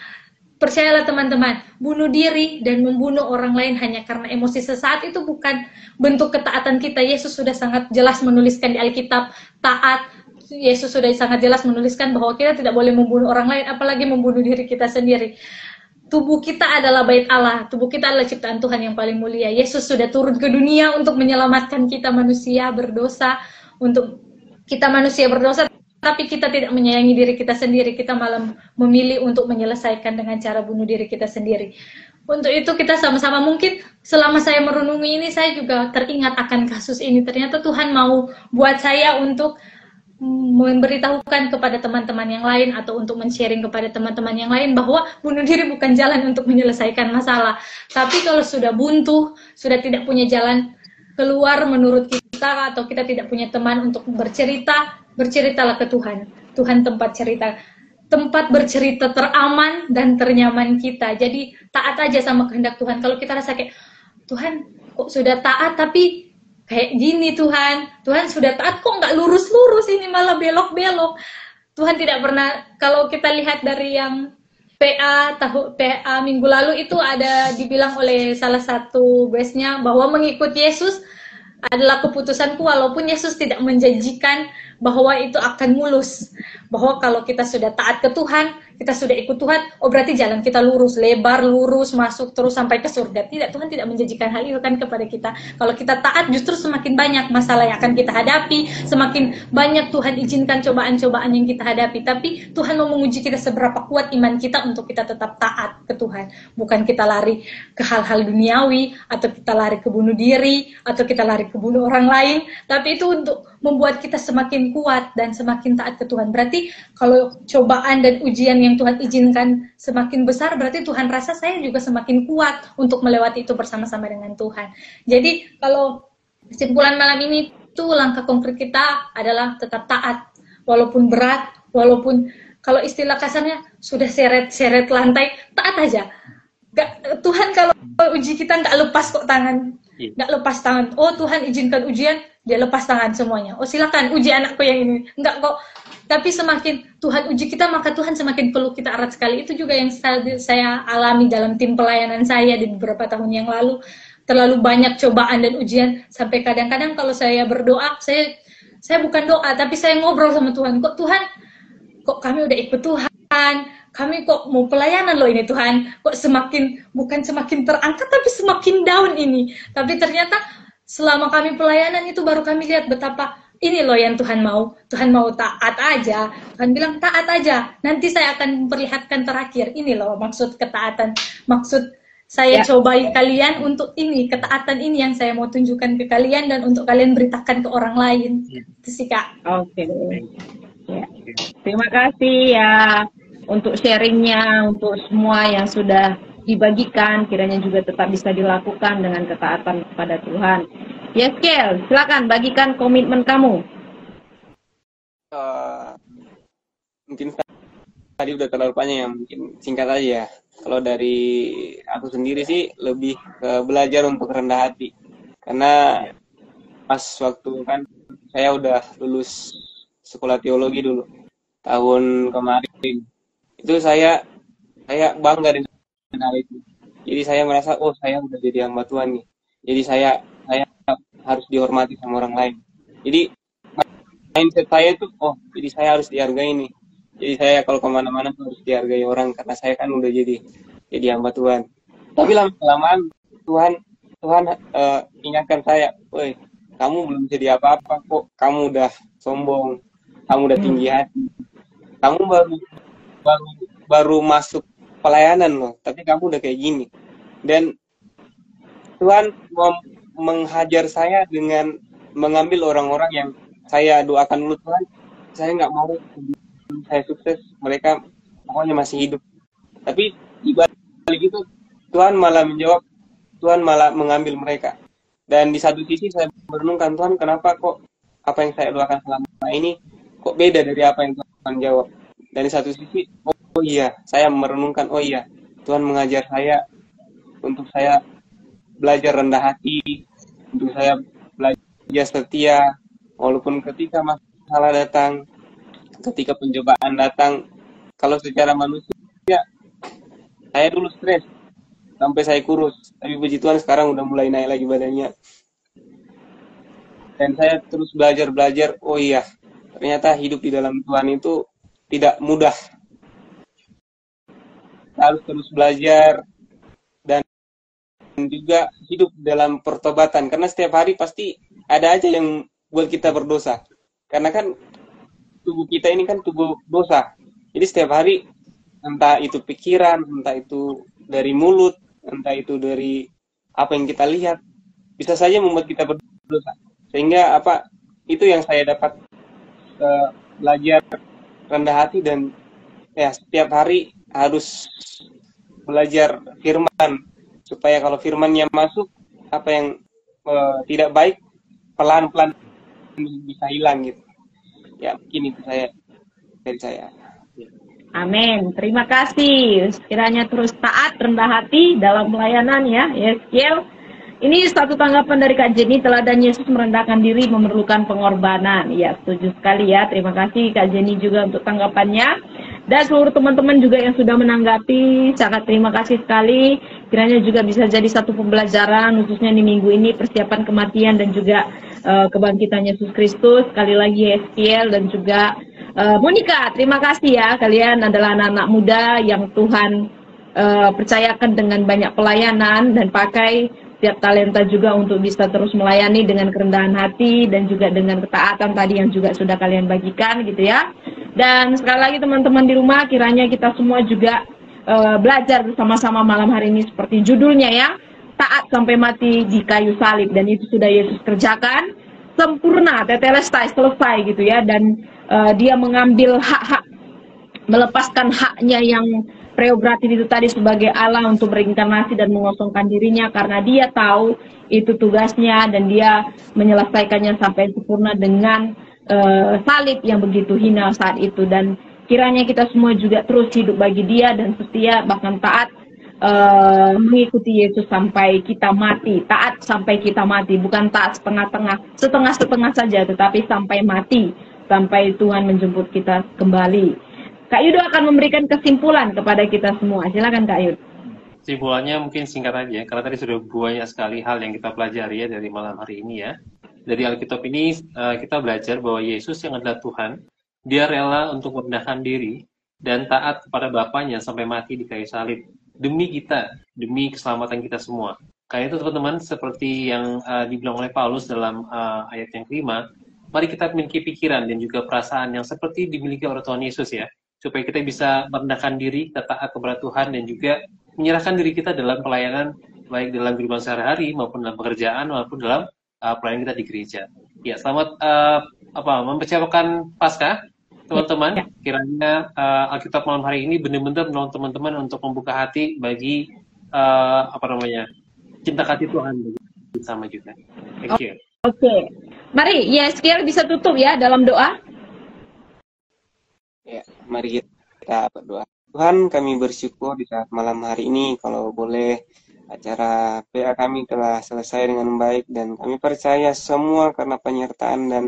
Percayalah teman-teman, bunuh diri dan membunuh orang lain hanya karena emosi sesaat itu bukan bentuk ketaatan kita. Yesus sudah sangat jelas menuliskan di Alkitab, taat. Yesus sudah sangat jelas menuliskan bahwa kita tidak boleh membunuh orang lain, apalagi membunuh diri kita sendiri. tubuh kita adalah bait Allah, tubuh kita adalah ciptaan Tuhan yang paling mulia. Yesus sudah turun ke dunia untuk menyelamatkan kita manusia berdosa, untuk kita manusia berdosa, tapi kita tidak menyayangi diri kita sendiri, kita malah memilih untuk menyelesaikan dengan cara bunuh diri kita sendiri. Untuk itu kita sama-sama, mungkin selama saya merenungi ini, saya juga teringat akan kasus ini. Ternyata Tuhan mau buat saya untuk memberitahukan kepada teman-teman yang lain, atau untuk men-sharing kepada teman-teman yang lain, bahwa bunuh diri bukan jalan untuk menyelesaikan masalah. Tapi kalau sudah buntu, sudah tidak punya jalan keluar menurut kita, atau kita tidak punya teman untuk bercerita, berceritalah ke Tuhan. Tuhan tempat cerita, tempat bercerita teraman dan ternyaman kita. Jadi taat aja sama kehendak Tuhan. Kalau kita rasa kayak, Tuhan kok sudah taat tapi kayak gini, Tuhan sudah taat kok nggak lurus-lurus, ini malah belok-belok. Tuhan tidak pernah. Kalau kita lihat dari yang PA minggu lalu itu, ada dibilang oleh salah satu guestnya bahwa mengikut Yesus adalah keputusanku, walaupun Yesus tidak menjanjikan bahwa itu akan mulus. Bahwa kalau kita sudah taat ke Tuhan, kita sudah ikut Tuhan, oh berarti jalan kita lurus, lebar, lurus, masuk terus sampai ke surga. Tidak, Tuhan tidak menjanjikan hal itu kan kepada kita. Kalau kita taat, justru semakin banyak masalah yang akan kita hadapi, semakin banyak Tuhan izinkan cobaan-cobaan yang kita hadapi. Tapi Tuhan mau menguji kita seberapa kuat iman kita untuk kita tetap taat ke Tuhan. Bukan kita lari ke hal-hal duniawi, atau kita lari ke bunuh diri, atau kita lari ke bunuh orang lain. Tapi itu untuk membuat kita semakin kuat dan semakin taat ke Tuhan. Berarti kalau cobaan dan ujian yang Tuhan izinkan semakin besar, berarti Tuhan rasa saya juga semakin kuat untuk melewati itu bersama-sama dengan Tuhan. Jadi kalau kesimpulan malam ini tuh, langkah konkret kita adalah tetap taat, walaupun berat, walaupun kalau istilah kasarnya sudah seret-seret lantai, taat aja. Tuhan kalau uji kita nggak lepas kok tangan, nggak lepas tangan. Oh Tuhan izinkan ujian, dia lepas tangan semuanya. Oh silakan uji anakku yang ini, nggak kok. Tapi semakin Tuhan uji kita, maka Tuhan semakin peluk kita erat sekali. Itu juga yang saya alami dalam tim pelayanan saya di beberapa tahun yang lalu. Terlalu banyak cobaan dan ujian, sampai kadang-kadang kalau saya berdoa, saya bukan doa, tapi saya ngobrol sama Tuhan. Kok Tuhan, kok kami udah ikut Tuhan, kami kok mau pelayanan loh ini Tuhan, kok bukan semakin terangkat, tapi semakin down ini. Tapi ternyata selama kami pelayanan itu baru kami lihat betapa ini loh yang Tuhan mau. Tuhan mau taat aja. Tuhan bilang taat aja. Nanti saya akan memperlihatkan terakhir. Ini loh maksud ketaatan. Maksud saya cobai kalian untuk ini. Ketaatan ini yang saya mau tunjukkan ke kalian dan untuk kalian beritakan ke orang lain. Itu sih Kak. Oke. Ya. Terima kasih ya untuk sharingnya, untuk semua yang sudah dibagikan. Kiranya juga tetap bisa dilakukan dengan ketaatan kepada Tuhan. Yes, Kel, silakan bagikan komitmen kamu. Mungkin tadi udah terlalu panjang ya, mungkin singkat aja ya. Kalau dari aku sendiri sih lebih belajar untuk rendah hati. Karena pas waktu kan saya udah lulus sekolah teologi dulu tahun kemarin. Itu saya bangga dengan hal itu. Jadi saya merasa, oh saya udah jadi hamba Tuhan nih. Jadi saya harus dihormati sama orang lain. Jadi mindset saya itu, oh jadi saya harus dihargai nih. Jadi saya kalau kemana-mana harus dihargai orang karena saya kan udah jadi hamba Tuhan. Tapi lama-kelamaan Tuhan ingatkan saya, woi kamu belum jadi apa-apa kok, kamu udah sombong, kamu udah tinggi hati, kamu baru masuk pelayanan loh, tapi kamu udah kayak gini. Dan Tuhan mau menghajar saya dengan mengambil orang-orang yang saya doakan dulu, Tuhan saya nggak mau saya sukses, mereka pokoknya masih hidup. Tapi di balik itu Tuhan malah menjawab, Tuhan malah mengambil mereka. Dan di satu sisi saya merenungkan, Tuhan kenapa kok apa yang saya doakan selama ini kok beda dari apa yang Tuhan jawab. Dan di satu sisi, oh iya, saya merenungkan, oh iya, Tuhan mengajar saya untuk saya belajar rendah hati, untuk saya belajar setia, walaupun ketika masalah datang, ketika pencobaan datang, kalau secara manusia, saya dulu stres, sampai saya kurus. Tapi puji Tuhan sekarang udah mulai naik lagi badannya. Dan saya terus belajar, oh iya, ternyata hidup di dalam Tuhan itu tidak mudah. kita harus terus belajar dan juga hidup dalam pertobatan, karena setiap hari pasti ada aja yang buat kita berdosa, karena kan tubuh kita ini kan tubuh dosa. Jadi setiap hari, entah itu pikiran, entah itu dari mulut, entah itu dari apa yang kita lihat, bisa saja membuat kita berdosa. Sehingga itu yang saya dapat belajar rendah hati, dan ya setiap hari harus belajar firman, supaya kalau firmannya masuk, apa yang tidak baik pelan-pelan bisa hilang gitu. Ya, mungkin itu dari saya. Amin. Terima kasih. Kiranya terus taat, rendah hati dalam pelayanan ya, Yeskiel. Ini satu tanggapan dari Kak Jenny, teladan Yesus merendahkan diri memerlukan pengorbanan. Ya, setuju sekali ya. Terima kasih Kak Jenny juga untuk tanggapannya. Dan seluruh teman-teman juga yang sudah menanggapi, sangat terima kasih sekali. Kiranya juga bisa jadi satu pembelajaran, khususnya di minggu ini, persiapan kematian dan juga kebangkitan Yesus Kristus. Sekali lagi Yeskiel dan juga Monica, terima kasih ya. Kalian adalah anak-anak muda yang Tuhan percayakan dengan banyak pelayanan dan pakai setiap talenta juga untuk bisa terus melayani dengan kerendahan hati dan juga dengan ketaatan tadi yang juga sudah kalian bagikan gitu ya. Dan sekali lagi teman-teman di rumah, kiranya kita semua juga belajar bersama-sama malam hari ini seperti judulnya ya, taat sampai mati di kayu salib, dan itu sudah Yesus kerjakan sempurna, tetelestai, selesai gitu ya. Dan dia mengambil hak-hak, melepaskan haknya yang prerogatif itu tadi sebagai Allah untuk berinkarnasi dan mengosongkan dirinya, karena dia tahu itu tugasnya dan dia menyelesaikannya sampai sempurna dengan salib yang begitu hina saat itu. Dan kiranya kita semua juga terus hidup bagi dia dan setia, bahkan taat mengikuti Yesus sampai kita mati. Taat sampai kita mati, bukan taat setengah-tengah, setengah-setengah saja, tetapi sampai mati, sampai Tuhan menjemput kita kembali. Kak Yudo akan memberikan kesimpulan kepada kita semua. Silakan Kak Yud. Kesimpulannya mungkin singkat aja, karena tadi sudah banyak sekali hal yang kita pelajari ya dari malam hari ini ya. Dari Alkitab ini kita belajar bahwa Yesus yang adalah Tuhan, dia rela untuk merendahkan diri dan taat kepada Bapaknya sampai mati di kayu salib. Demi kita, demi keselamatan kita semua. Karena itu teman-teman, seperti yang dibilang oleh Paulus dalam ayat yang kelima, mari kita memiliki pikiran dan juga perasaan yang seperti dimiliki oleh Tuhan Yesus ya, supaya kita bisa merendahkan diri, kita taat kepada Tuhan, dan juga menyerahkan diri kita dalam pelayanan, baik dalam kehidupan sehari-hari, maupun dalam pekerjaan, maupun dalam pelayanan kita di gereja. Ya, selamat mempersiapkan Paskah, teman-teman. Kiranya Alkitab malam hari ini benar-benar menolong teman-teman untuk membuka hati bagi cinta kasih Tuhan bersama juga. Thank you. Oke. Mari, Yeskiel bisa tutup ya dalam doa. Ya, mari kita berdoa. Tuhan, kami bersyukur di saat malam hari ini, kalau boleh acara PA kami telah selesai dengan baik, dan kami percaya semua karena penyertaan dan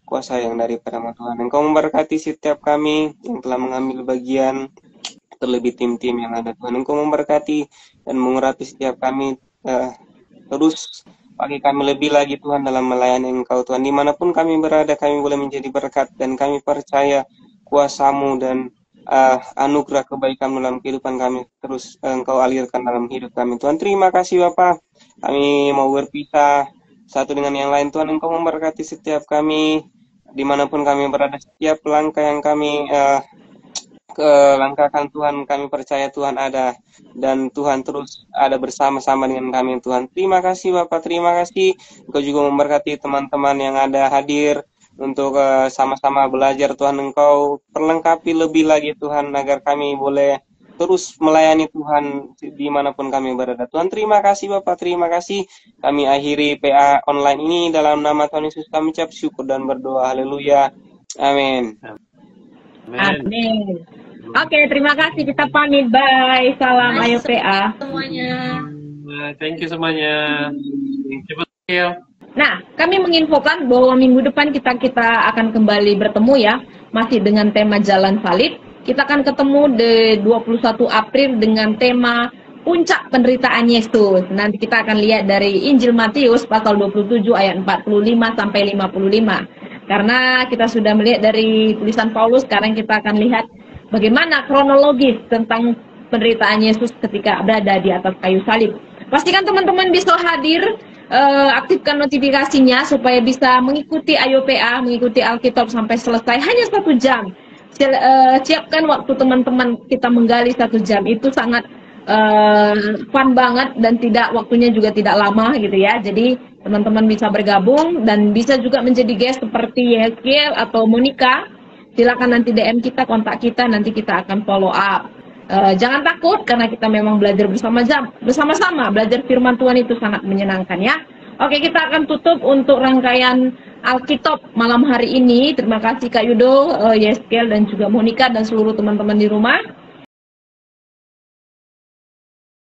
kuasa yang daripada Tuhan. Engkau memberkati setiap kami yang telah mengambil bagian, terlebih tim-tim yang ada Tuhan. Engkau memberkati dan mengurapi setiap kami, terus pakai kami lebih lagi Tuhan dalam melayani Engkau Tuhan. Dimanapun kami berada, kami boleh menjadi berkat, dan kami percaya kuasa-Mu dan anugerah kebaikan dalam kehidupan kami terus Engkau alirkan dalam hidup kami Tuhan. Terima kasih Bapa. Kami mau berpisah satu dengan yang lain Tuhan. Engkau memberkati setiap kami dimanapun kami berada, setiap langkah yang kami langkahkan Tuhan. Kami percaya Tuhan ada, dan Tuhan terus ada bersama-sama dengan kami Tuhan. Terima kasih Bapak, terima kasih. Engkau juga memberkati teman-teman yang ada hadir untuk sama-sama belajar Tuhan. Engkau perlengkapi lebih lagi Tuhan, agar kami boleh terus melayani Tuhan dimanapun kami berada Tuhan. Terima kasih Bapak, terima kasih. Kami akhiri PA online ini dalam nama Tuhan Yesus kami ucap syukur dan berdoa. Haleluya, amin. Amin. Oke, terima kasih, kita pamit, bye, salam, ayo PA semuanya. Thank you semuanya. Cepat ya. Nah, kami menginfokan bahwa minggu depan kita akan kembali bertemu ya, masih dengan tema Jalan Salib. Kita akan ketemu di 21 April dengan tema Puncak Penderitaan Yesus. Nanti kita akan lihat dari Injil Matius pasal 27 ayat 45 sampai 55. Karena kita sudah melihat dari tulisan Paulus, sekarang kita akan lihat bagaimana kronologis tentang penderitaan Yesus ketika berada di atas kayu salib. Pastikan teman-teman bisa hadir, aktifkan notifikasinya supaya bisa mengikuti AYO-PA, mengikuti Alkitab sampai selesai hanya 1 jam. Siapkan waktu teman-teman, kita menggali 1 jam, itu sangat fun banget dan waktunya juga tidak lama gitu ya. Jadi teman-teman bisa bergabung dan bisa juga menjadi guest seperti Yeskiel atau Monica. Silakan nanti DM kita, kontak kita, nanti kita akan follow up. Jangan takut karena kita memang belajar bersama-sama. Belajar firman Tuhan itu sangat menyenangkan ya. Oke, kita akan tutup untuk rangkaian Alkitab malam hari ini. Terima kasih Kak Yudo, Yeskiel dan juga Monica dan seluruh teman-teman di rumah.